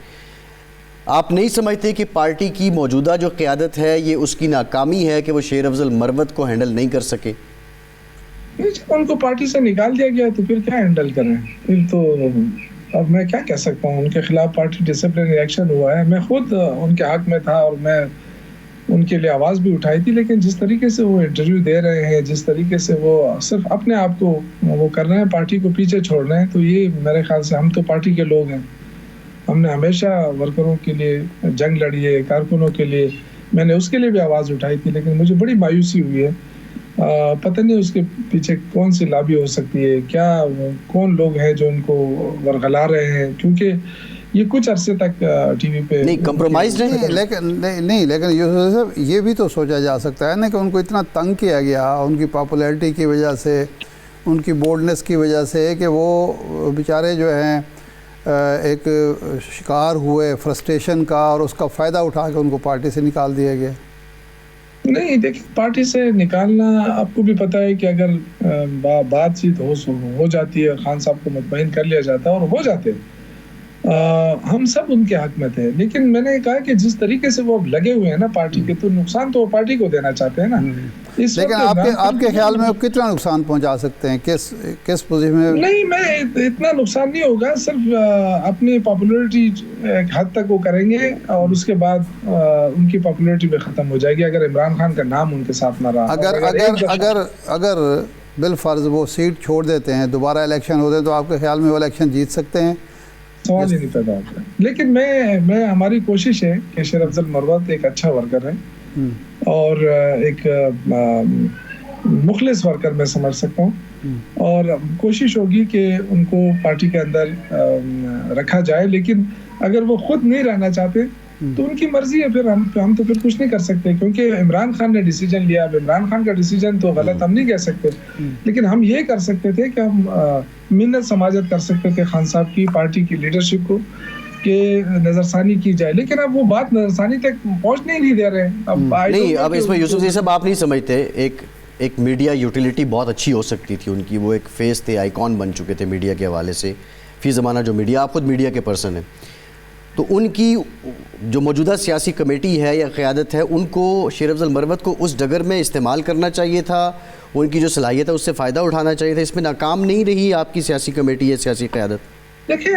آپ نہیں سمجھتے کہ پارٹی کی موجودہ جو قیادت ہے یہ اس کی ناکامی ہے کہ وہ شیر افضل مروت کو ہینڈل نہیں کر سکے؟ جب ان کو پارٹی سے نکال دیا گیا تو پھر کیا ہینڈل کریں؟ پھر تو اب میں کیا کہہ سکتا ہوں. ان کے خلاف پارٹی ڈسپلن ایکشن ہوا ہے. میں خود ان کے حق میں تھا اور میں ان کے لیے آواز بھی اٹھائی تھی، لیکن جس طریقے سے وہ انٹرویو دے رہے ہیں، جس طریقے سے وہ صرف اپنے آپ کو وہ کر رہے ہیں، پارٹی کو پیچھے چھوڑ رہے ہیں، تو یہ میرے خیال سے، ہم تو پارٹی کے لوگ ہیں، ہم نے ہمیشہ ورکروں کے لیے جنگ لڑی ہے، کارکنوں کے لیے. میں نے اس کے لیے بھی آواز اٹھائی تھی، لیکن مجھے بڑی مایوسی ہوئی ہے پتہ نہیں اس کے پیچھے کون سی لابی ہو سکتی ہے, کیا کون لوگ ہیں جو ان کو ورغلا رہے ہیں, کیونکہ یہ کچھ عرصے تک ٹی وی پہ نہیں کمپرومائز لیکن یوسف صاحب یہ بھی تو سوچا جا سکتا ہے نا کہ ان کو اتنا تنگ کیا گیا ان کی پاپولیرٹی کی وجہ سے, ان کی بولڈنس کی وجہ سے, کہ وہ بیچارے جو ہیں ایک شکار ہوئے فرسٹریشن کا, اور اس کا فائدہ اٹھا کے ان کو پارٹی سے نکال دیا گیا. نہیں دیکھیں, پارٹی سے نکالنا آپ کو بھی پتہ ہے کہ اگر بات چیت ہو جاتی ہے, خان صاحب کو مطمئن کر لیا جاتا ہے اور ہو جاتے, ہم سب ان کے حق میں تھے. لیکن میں نے کہا کہ جس طریقے سے وہ اب لگے ہوئے ہیں نا پارٹی کے, تو نقصان تو وہ پارٹی کو دینا چاہتے ہیں نا. لیکن آپ کے خیال میں کتنا نقصان پہنچا سکتے ہیں, کس پوزیشن میں؟ نہیں, میں اتنا نقصان نہیں ہوگا, صرف اپنی پاپولیرٹی ایک حد تک وہ کریں گے اور اس کے بعد ان کی پاپولیرٹی بھی ختم ہو جائے گی اگر عمران خان کا نام ان کے ساتھ نہ رہا. اگر بالفرض وہ سیٹ چھوڑ دیتے ہیں, دوبارہ الیکشن ہوتے ہیں, تو آپ کے خیال میں وہ الیکشن جیت سکتے ہیں؟ سوال ہی نہیں پیدا ہوتا. لیکن میں ہماری کوشش ہے کہ شیر افضل مروت ایک اچھا ورکر ہے اور ایک مخلص ورکر میں سمجھ سکتا ہوں, اور کوشش ہوگی کہ ان کو پارٹی کے اندر رکھا جائے. لیکن اگر وہ خود نہیں رہنا چاہتے تو ان کی مرضی ہے, پھر ہم تو پھر کچھ نہیں کر سکتے, کیونکہ عمران خان نے ڈیسیجن لیا. اب عمران خان کا ڈیسیجن تو غلط ہم نہیں کہہ سکتے, لیکن ہم یہ کر سکتے تھے کہ ہم منت سماجت کر سکتے تھے خان صاحب کی, پارٹی کی لیڈرشپ کو, کہ نظر ثانی کی جائے. لیکن اب وہ بات نظر ثانی تک پہنچنے ہی نہیں دے رہے ہیں. نہیں, اب اس میں یوسف جی صاحب آپ نہیں سمجھتے, ایک میڈیا یوٹیلیٹی بہت اچھی ہو سکتی تھی ان کی, وہ ایک فیس تھے, آئیکن بن چکے تھے میڈیا کے حوالے سے فی زمانہ جو میڈیا, آپ خود میڈیا کے پرسن ہیں, تو ان کی جو موجودہ سیاسی کمیٹی ہے یا قیادت ہے, ان کو شیر افضل مروت کو اس ڈگر میں استعمال کرنا چاہیے تھا, ان کی جو صلاحیت ہے اس سے فائدہ اٹھانا چاہیے تھا. اس میں ناکام نہیں رہی آپ کی سیاسی کمیٹی یا سیاسی قیادت؟ دیکھیں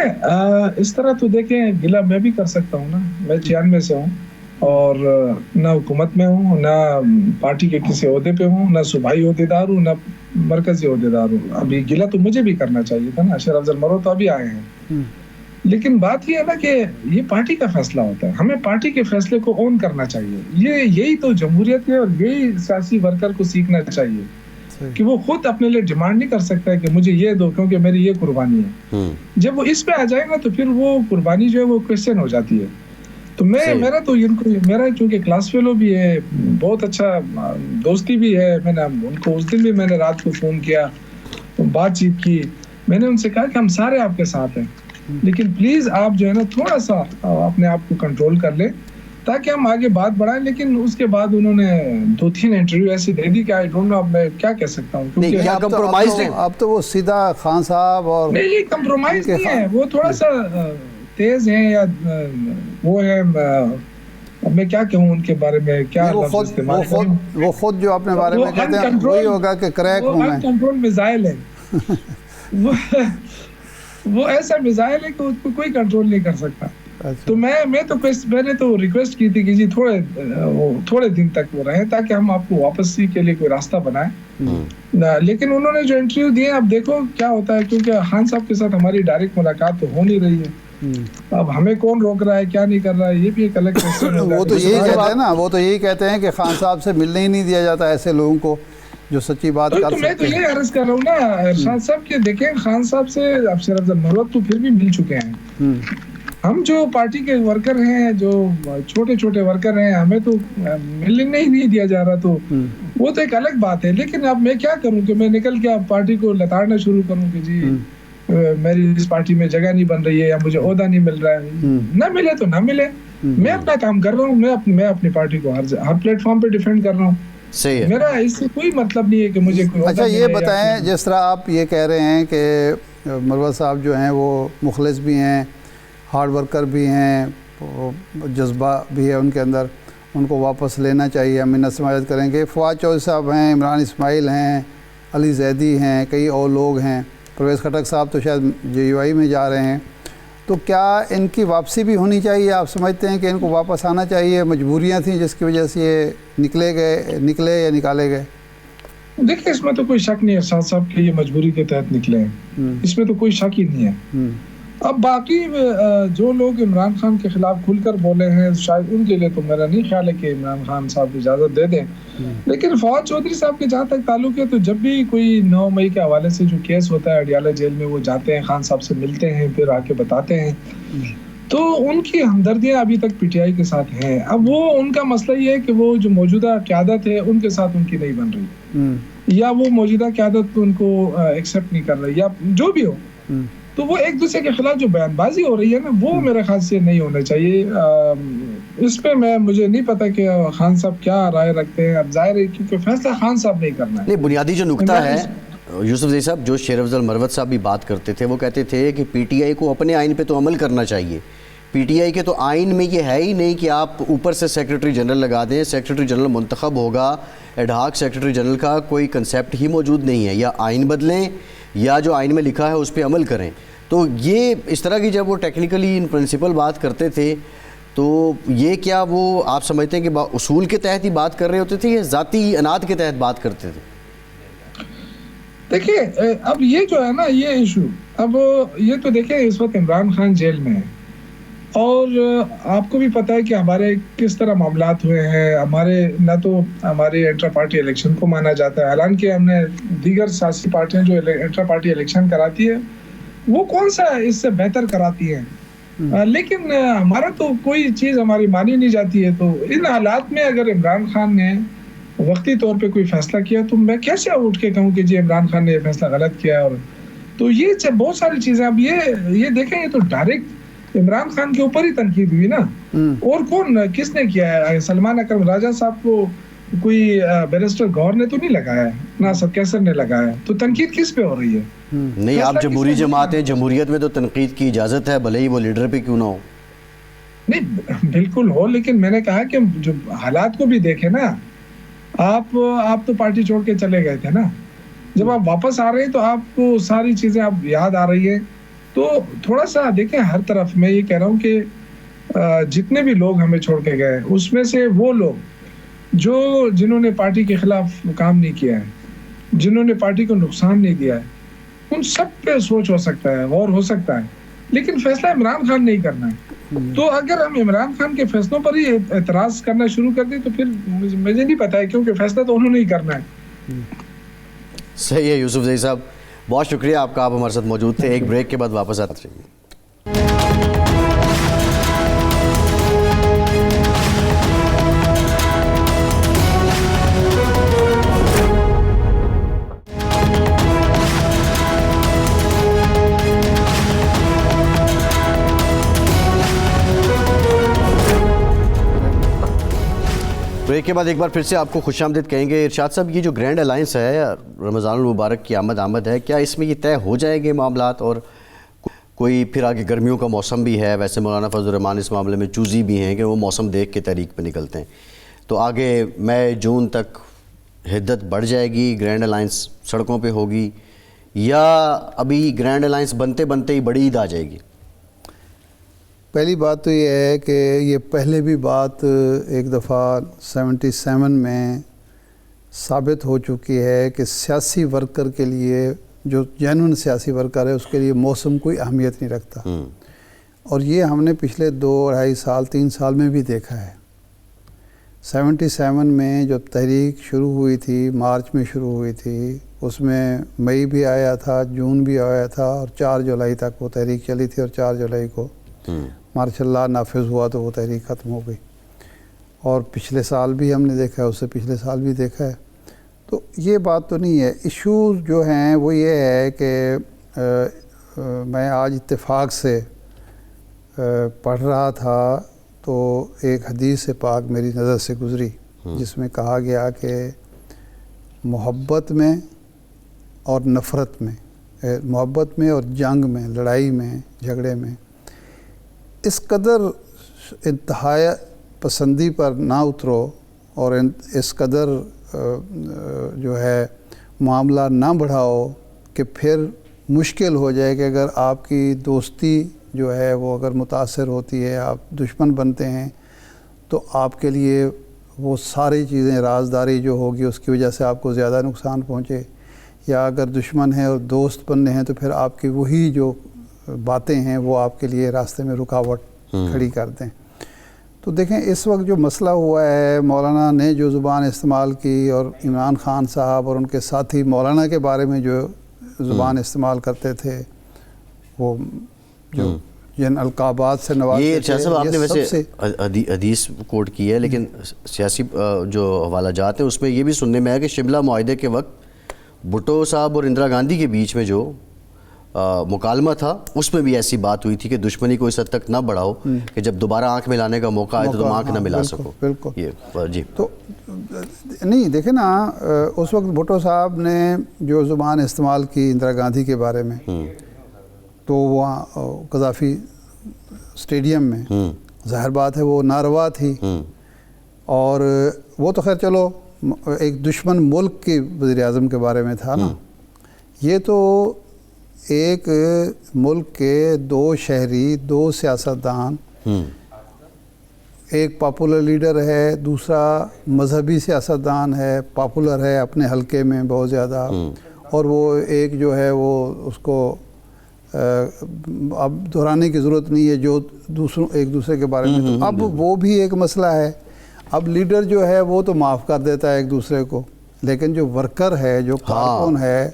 اس طرح تو دیکھیں, گلہ میں بھی کر سکتا ہوں نا, میں 96 سے ہوں اور نہ حکومت میں ہوں, نہ پارٹی کے کسی عہدے پہ ہوں, نہ صوبائی عہدیدار ہوں, نہ مرکزی عہدیدار ہوں. ابھی گلہ تو مجھے بھی کرنا چاہیے تھا نا, شیر افضل مروت تو ابھی آئے ہیں. لیکن بات یہ ہے نا کہ یہ پارٹی کا فیصلہ ہوتا ہے, ہمیں پارٹی کے فیصلے کو اون کرنا چاہیے. یہی تو جمہوریت ہے, اور یہی سیاسی ورکر کو سیکھنا چاہیے کہ وہ خود اپنے لیے ڈیمانڈ نہیں کر سکتا ہے کہ مجھے یہ دو کیونکہ میری یہ قربانی ہے. جب وہ اس پہ آ جائے گا تو پھر وہ قربانی جو ہے وہ کویسچن ہو جاتی ہے. تو میرا چونکہ کلاس فیلو بھی ہے, بہت اچھا دوستی بھی ہے, میں نے ان کو اس دن بھی میں نے رات کو فون کیا, بات چیت کی, میں نے ان سے کہا کہ ہم سارے آپ کے ساتھ ہیں, لیکن پلیز آپ جو ہے نا تھوڑا سا اپنے آپ کو کنٹرول کر لیں تاکہ ہم آگے بات بڑھائیں. لیکن اس کے بعد انہوں نے 2-3 انٹرویو ایسی دے دی کہ آئی ڈونٹ نو اب میں کیا کہہ سکتا ہوں. اب تو وہ سیدھا خان صاحب اور نہیں, یہ کمپرومائز نہیں ہے, وہ تھوڑا سا تیز ہیں یا وہ ہے, اب میں کیا کہوں ان کے بارے میں, کیا لفظ استعمال کروں. وہ خود جو اپنے بارے میں کہتے ہیں وہی ہوگا کہ کریک ہوں میں. کنٹرول میزائل ہے, وہ ایسا میزائل ہے کہ اس کو کوئی کنٹرول نہیں کر سکتا. تو میں نے تو ریکویسٹ کی تھی کہ جی تھوڑے دن تک وہ رہیں تاکہ ہم آپ کو واپسی کے لیے کوئی راستہ بنائیں. لیکن انہوں نے جو انٹرویو دیے, اب دیکھو کیا ہوتا ہے, کیونکہ خان صاحب کے ساتھ ہماری ڈائریکٹ ملاقات تو ہو نہیں رہی ہے. اب ہمیں کون روک رہا ہے, کیا نہیں کر رہا ہے, یہ بھی ایک الگ کوسچن ہے. وہ تو یہی کہتے ہیں نا, وہ تو یہی کہتے ہیں کہ خان صاحب سے ملنے ہی نہیں دیا جاتا ایسے لوگوں کو جو سچی بات کر سکتے ہیں. میں تو یہ عرض کر رہا ہوں نا ارشاد صاحب کہ دیکھیں خان صاحب سے اب شیر افضل مروت تو پھر بھی مل چکے ہیں. ہم جو پارٹی کے ورکر ہیں, جو چھوٹے چھوٹے ورکر ہیں, ہمیں تو ملنے ہی نہیں دیا جا رہا, تو وہ تو ایک الگ بات ہے. لیکن اب میں کیا کروں کہ میں نکل کے اب پارٹی کو لتاڑنا شروع کروں کہ جی میری اس پارٹی میں جگہ نہیں بن رہی ہے یا مجھے عہدہ نہیں مل رہا ہے. نہ ملے تو نہ ملے, میں اپنا کام کر رہا ہوں, میں اپنی پارٹی کو ہر پلیٹ فارم پہ ڈیفینڈ کر رہا ہوں. میرا اس سے کوئی مطلب نہیں ہے کہ مجھے کوئی. اچھا یہ بتائیں, جس طرح آپ یہ کہہ رہے ہیں کہ مروت صاحب جو ہیں وہ مخلص بھی ہیں, ہارڈ ورکر بھی ہیں, جذبہ بھی ہے ان کے اندر, ان کو واپس لینا چاہیے, ہم منت سماجت کریں گے. فواد چودھری صاحب ہیں, عمران اسماعیل ہیں, علی زیدی ہیں, کئی اور لوگ ہیں, پرویز خٹک صاحب تو شاید JUI میں جا رہے ہیں. تو کیا ان کی واپسی بھی ہونی چاہیے؟ آپ سمجھتے ہیں کہ ان کو واپس آنا چاہیے, مجبوریاں تھیں جس کی وجہ سے یہ نکلے یا نکالے گئے؟ دیکھیں اس میں تو کوئی شک نہیں ہے, ارشاد صاحب کہ یہ مجبوری کے تحت نکلے ہیں, اس میں تو کوئی شک ہی نہیں ہے. اب باقی جو لوگ عمران خان کے خلاف کھل کر بولے ہیں شاید ان کے لیے تو میرا نہیں خیال ہے کہ عمران خان صاحب اجازت دے دیں، لیکن فواد چودھری صاحب کے جہاں تک تعلق ہے تو جب بھی کوئی 9 مئی کے حوالے سے جو کیس ہوتا ہے اڈیالہ جیل میں، وہ جاتے ہیں خان صاحب سے ملتے ہیں، پھر آ کے بتاتے ہیں، تو ان کی ہمدردیاں ابھی تک پی ٹی آئی کے ساتھ ہیں۔ اب وہ ان کا مسئلہ یہ ہے کہ وہ جو موجودہ قیادت ہے ان کے ساتھ ان کی نہیں بن رہی، یا وہ موجودہ قیادت ان کو ایکسیپٹ نہیں کر رہی، یا جو بھی ہو، تو وہ ایک دوسرے کے خلاف جو بیان بازی ہو رہی ہے نا، وہ میرے خیال سے نہیں ہونا چاہیے۔ اس پہ مجھے نہیں پتا کہ خان صاحب کیا رائے رکھتے ہیں، اب ظاہر ہے کیونکہ فیصلہ خان صاحب نہیں کرنا ہے۔ نہیں، بنیادی جو نکتہ ہے یوسف زئی صاحب، جو شیر افضل مروت صاحب بھی بات کرتے تھے، وہ کہتے تھے کہ پی ٹی آئی کو اپنے آئین پہ تو عمل کرنا چاہیے۔ پی ٹی آئی کے تو آئین میں یہ ہے ہی نہیں کہ آپ اوپر سے سیکریٹری جنرل لگا دیں، سیکریٹری جنرل منتخب ہوگا، ایڈ ہاک سیکریٹری جنرل کا کوئی کنسیپٹ ہی موجود نہیں ہے، یا آئین بدلیں یا جو آئین میں لکھا ہے اس پہ عمل کریں۔ تو یہ اس طرح کی جب وہ ٹیکنیکلی ان پرنسپل بات کرتے تھے تو یہ کیا وہ آپ سمجھتے ہیں کہ اصول کے تحت ہی بات کر رہے ہوتے تھے یا ذاتی اناد کے تحت بات کرتے تھے؟ دیکھیں اب یہ جو ہے نا یہ ایشو، اب یہ تو دیکھیں اس وقت عمران خان جیل میں ہے، اور آپ کو بھی پتہ ہے کہ ہمارے کس طرح معاملات ہوئے ہیں، ہمارے نہ تو ہمارے انٹرا پارٹی الیکشن کو مانا جاتا ہے، حالانکہ ہم نے دیگر سیاسی پارٹیاں جو انٹرا پارٹی الیکشن کراتی ہے وہ کون سا اس سے بہتر کراتی ہیں، لیکن ہمارا تو کوئی چیز ہماری مانی نہیں جاتی ہے۔ تو ان حالات میں اگر عمران خان نے وقتی طور پہ کوئی فیصلہ کیا تو میں کیسے اٹھ کے کہوں کہ جی عمران خان نے یہ فیصلہ غلط کیا ہے، اور تو یہ بہت ساری چیزیں، اب یہ دیکھیں یہ تو ڈائریکٹ عمران خان کے اوپر ہی تنقید ہوئی نا، اور کون کس نے کیا ہے؟ سلمان اکرم راجہ صاحب کو کوئی بیرسٹر گور نے تو نہیں لگایا ہے، ناصر کیسر نے لگایا ہے، تو تنقید کس پہ ہو رہی ہے؟ نہیں، آپ جمہوری جماعت ہیں، جمہوریت میں تو تنقید کی اجازت ہے، بھلے ہی وہ لیڈر پہ کیوں نہ ہو۔ نہیں بالکل ہو، لیکن میں نے کہا کہ جو حالات کو بھی دیکھیں نا، آپ تو پارٹی چھوڑ کے چلے گئے تھے نا، جب آپ واپس آ رہے ہیں تو آپ کو ساری چیزیں آپ یاد آ رہی ہیں، تو تھوڑا سا دیکھیں ہر طرف۔ میں یہ کہہ رہا ہوں کہ جتنے بھی لوگ ہمیں چھوڑ کے گئے اس میں سے وہ لوگ جنہوں نے پارٹی کے خلاف کام نہیں کیا ہے، جنہوں نے پارٹی کو نقصان نہیں دیا ہے، ان سب پہ سوچ ہو سکتا ہے، غور ہو سکتا ہے، لیکن فیصلہ عمران خان نہیں کرنا ہے۔ تو اگر ہم عمران خان کے فیصلوں پر ہی اعتراض کرنا شروع کر دیں تو پھر مجھے نہیں پتا ہے، کیونکہ فیصلہ تو انہوں نے ہی کرنا ہے۔ صحیح ہے یوسف زئی صاحب، بہت شکریہ آپ کا، آپ ہمارے ساتھ موجود تھے۔ ایک بریک کے بعد واپس آتے رہیے۔ بریک کے بعد ایک بار پھر سے آپ کو خوش آمدید کہیں گے۔ ارشاد صاحب، یہ جو گرینڈ الائنس ہے، رمضان المبارک کی آمد ہے، کیا اس میں یہ طے ہو جائیں گے معاملات؟ اور کوئی پھر آگے گرمیوں کا موسم بھی ہے، ویسے مولانا فضل الرحمان اس معاملے میں چوزی بھی ہیں کہ وہ موسم دیکھ کے تحریک پہ نکلتے ہیں، تو آگے مئی جون تک حدت بڑھ جائے گی، گرینڈ الائنس سڑکوں پہ ہوگی، یا ابھی گرینڈ الائنس بنتے بنتے ہی بڑی عید آ جائے گی؟ پہلی بات تو یہ ہے کہ یہ پہلے بھی بات ایک دفعہ 77 میں ثابت ہو چکی ہے کہ سیاسی ورکر کے لیے، جو جینوئن سیاسی ورکر ہے، اس کے لیے موسم کوئی اہمیت نہیں رکھتا، اور یہ ہم نے پچھلے 2-2.5 سال 3 سال میں بھی دیکھا ہے۔ 77 میں جب تحریک شروع ہوئی تھی، مارچ میں شروع ہوئی تھی، اس میں مئی بھی آیا تھا، جون بھی آیا تھا، اور 4 جولائی تک وہ تحریک چلی تھی، اور 4 جولائی کو مارشل لا نافذ ہوا تو وہ تحریک ختم ہو گئی، اور پچھلے سال بھی ہم نے دیکھا ہے، اس سے پچھلے سال بھی دیکھا ہے۔ تو یہ بات تو نہیں ہے۔ ایشوز جو ہیں وہ یہ ہے کہ میں آج اتفاق سے پڑھ رہا تھا تو ایک حدیث پاک میری نظر سے گزری، جس میں کہا گیا کہ محبت میں اور نفرت میں، محبت میں اور جنگ میں، لڑائی میں، جھگڑے میں اس قدر انتہائی پسندی پر نہ اترو، اور اس قدر جو ہے معاملہ نہ بڑھاؤ کہ پھر مشکل ہو جائے کہ اگر آپ کی دوستی جو ہے وہ اگر متاثر ہوتی ہے، آپ دشمن بنتے ہیں، تو آپ کے لیے وہ ساری چیزیں، رازداری جو ہوگی اس کی وجہ سے آپ کو زیادہ نقصان پہنچے، یا اگر دشمن ہے اور دوست بننے ہیں تو پھر آپ کی وہی جو باتیں ہیں وہ آپ کے لیے راستے میں رکاوٹ کھڑی کر دیں. تو دیکھیں اس وقت جو مسئلہ ہوا ہے، مولانا نے جو زبان استعمال کی اور عمران خان صاحب اور ان کے ساتھی مولانا کے بارے میں جو زبان استعمال کرتے تھے، وہ جو جن القابات سے نوازتے یہ تھے، صاحب آپ نے ویسے سے حدیث کوٹ کی ہے، لیکن سیاسی جو حوالہ جات ہیں اس میں یہ بھی سننے میں ہے کہ شملہ معاہدے کے وقت بھٹو صاحب اور اندرا گاندھی کے بیچ میں جو مکالمہ تھا اس میں بھی ایسی بات ہوئی تھی کہ دشمنی کو اس حد تک نہ بڑھاؤ کہ جب دوبارہ آنکھ ملانے کا موقع آئے تو تم آنکھ نہ ملا سکو. بالکل. یہ جی تو نہیں دیکھیں نا، اس وقت بھٹو صاحب نے جو زبان استعمال کی اندرا گاندھی کے بارے میں، تو وہاں قذافی اسٹیڈیم میں ظاہر بات ہے وہ ناروا تھی، اور وہ تو خیر چلو ایک دشمن ملک کے وزیر اعظم کے بارے میں تھا نا. یہ تو ایک ملک کے دو شہری، دو سیاستدان، ایک پاپولر لیڈر ہے، دوسرا مذہبی سیاستدان ہے، پاپولر ہے اپنے حلقے میں بہت زیادہ، اور وہ ایک جو ہے وہ اس کو اب دہرانے کی ضرورت نہیں ہے جو ایک دوسرے کے بارے میں. تو اب وہ بھی ایک مسئلہ ہے. اب لیڈر جو ہے وہ تو معاف کر دیتا ہے ایک دوسرے کو، لیکن جو ورکر ہے، جو کارکن ہے،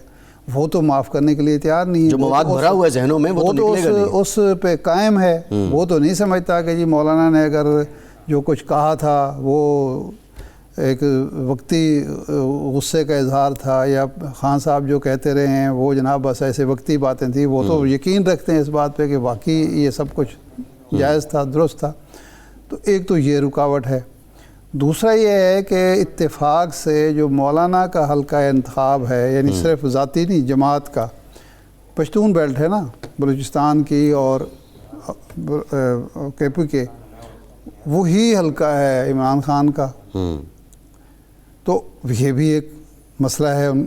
وہ تو معاف کرنے کے لیے تیار نہیں ہے. جو مواد بھرا ہوا ہے ذہنوں میں وہ تو نکلے گا نہیں. اس پہ قائم ہے. وہ تو نہیں سمجھتا کہ جی مولانا نے اگر جو کچھ کہا تھا وہ ایک وقتی غصے کا اظہار تھا، یا خان صاحب جو کہتے رہے ہیں وہ جناب بس ایسے وقتی باتیں تھیں. وہ تو یقین رکھتے ہیں اس بات پہ کہ واقعی یہ سب کچھ جائز تھا، درست تھا. تو ایک تو یہ رکاوٹ ہے. دوسرا یہ ہے کہ اتفاق سے جو مولانا کا حلقہ انتخاب ہے، یعنی صرف ذاتی نہیں، جماعت کا، پشتون بیلٹ ہے نا بلوچستان کی اور کے پی کے، وہی حلقہ ہے عمران خان کا. تو یہ بھی ایک مسئلہ ہے ان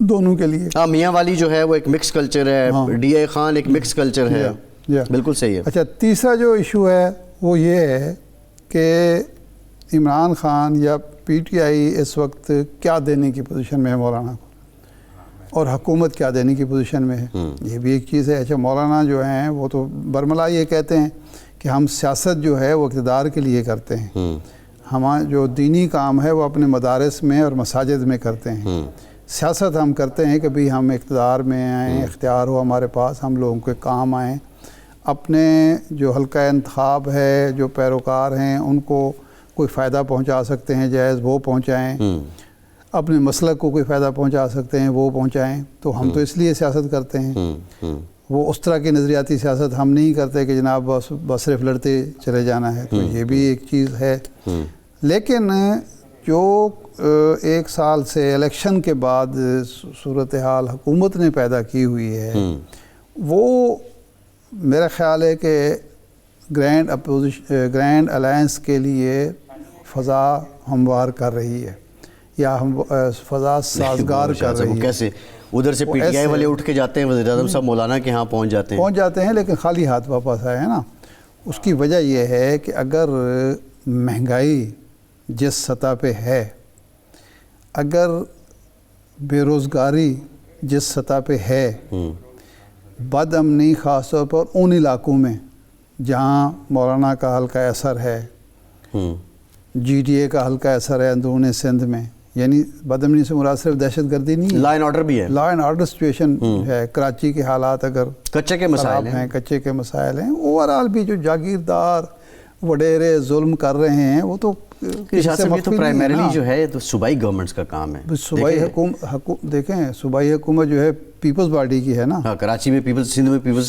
دونوں کے لیے. ہاں، میاں والی جو ہے وہ ایک مکس کلچر ہے، ڈی اے خان ایک مکس کلچر ہے. بالکل صحیح ہے. اچھا، تیسرا جو ایشو ہے وہ یہ ہے کہ عمران خان یا پی ٹی آئی اس وقت کیا دینے کی پوزیشن میں ہے مولانا کو، اور حکومت کیا دینے کی پوزیشن میں ہے. یہ بھی ایک چیز ہے. اچھا، مولانا جو ہیں وہ تو برملا یہ کہتے ہیں کہ ہم سیاست جو ہے وہ اقتدار کے لیے کرتے ہیں، ہمارا جو دینی کام ہے وہ اپنے مدارس میں اور مساجد میں کرتے ہیں. سیاست ہم کرتے ہیں کہ بھی ہم اقتدار میں آئیں، اختیار ہو ہمارے پاس، ہم لوگوں کے کام آئیں، اپنے جو حلقہ انتخاب ہے، جو پیروکار ہیں، ان کو کوئی فائدہ پہنچا سکتے ہیں جائز وہ پہنچائیں، اپنے مسلک کو کوئی فائدہ پہنچا سکتے ہیں وہ پہنچائیں. تو ہم تو اس لیے سیاست کرتے ہیں. وہ اس طرح کی نظریاتی سیاست ہم نہیں کرتے کہ جناب بس صرف لڑتے چلے جانا ہے. تو یہ بھی ایک چیز ہے. لیکن جو ایک سال سے الیکشن کے بعد صورتحال حکومت نے پیدا کی ہوئی ہے، وہ میرا خیال ہے کہ گرینڈ الائنس کے لیے فضا ہموار کر رہی ہے، یا فضا سازگار کر رہی ہے. کیسے ادھر سے پی ٹی آئی والے اٹھ کے جاتے ہیں، وزیر اعظم صاحب مولانا کے ہاں پہنچ جاتے ہیں لیکن خالی ہاتھ واپس آئے ہیں نا. اس کی وجہ یہ ہے کہ اگر مہنگائی جس سطح پہ ہے، اگر بے روزگاری جس سطح پہ ہے، بد امنی خاص طور پر ان علاقوں میں جہاں مولانا کا حلقہ اثر ہے، جی ڈی اے کا حلقہ اثر ہے اندرون سندھ میں، یعنی بد امنی سے مراد صرف دہشت گردی نہیں ہے، لا اینڈ آرڈر بھی ہے، لا اینڈ آرڈر سچویشن ہے. کراچی کے حالات اگر کچے کے مسائل ہیں، کچے کے مسائل ہیں. اوورآل بھی جو جاگیردار وڈیرے ظلم کر رہے ہیں وہ تو یہ تو پرائمریلی جو ہے تو صوبائی گورنمنٹس کا کام ہے. صوبائی حکومت دیکھیں، صوبائی حکومت جو ہے پیپلز پارٹی کی ہے نا. کراچی میں سندھ میں پیپلز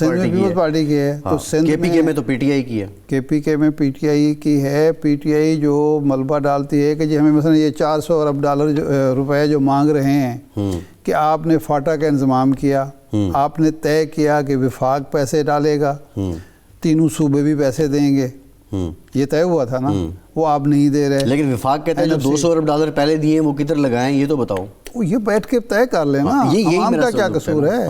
پارٹی کی ہے. تو سندھ کے پی کے میں تو پی ٹی آئی کی ہے. کے پی کے میں پی ٹی آئی کی ہے. پی ٹی آئی جو ملبہ ڈالتی ہے کہ جی ہمیں مثلا یہ 400 ارب روپے جو مانگ رہے ہیں کہ آپ نے فاٹا کا انضمام کیا، آپ نے طے کیا کہ وفاق پیسے ڈالے گا، تینوں صوبے بھی پیسے دیں گے، یہ طے ہوا تھا نا، وہ آپ نہیں دے رہے. لیکن وفاق کہتے ہیں جو 200 ارب ڈالر پہلے دیے ہیں وہ کدھر لگائیں، یہ تو بتاؤ. یہ بیٹھ کے طے کر لیں نا. عوام کا کیا قصور ہے؟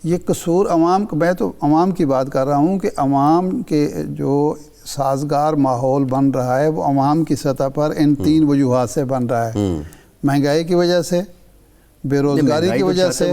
یہ قصور عوام کا. میں تو عوام کی بات کر رہا ہوں کہ عوام کے جو سازگار ماحول بن رہا ہے وہ عوام کی سطح پر ان 3 وجوہات سے بن رہا ہے. مہنگائی کی وجہ سے، بے روزگاری کی وجہ سے،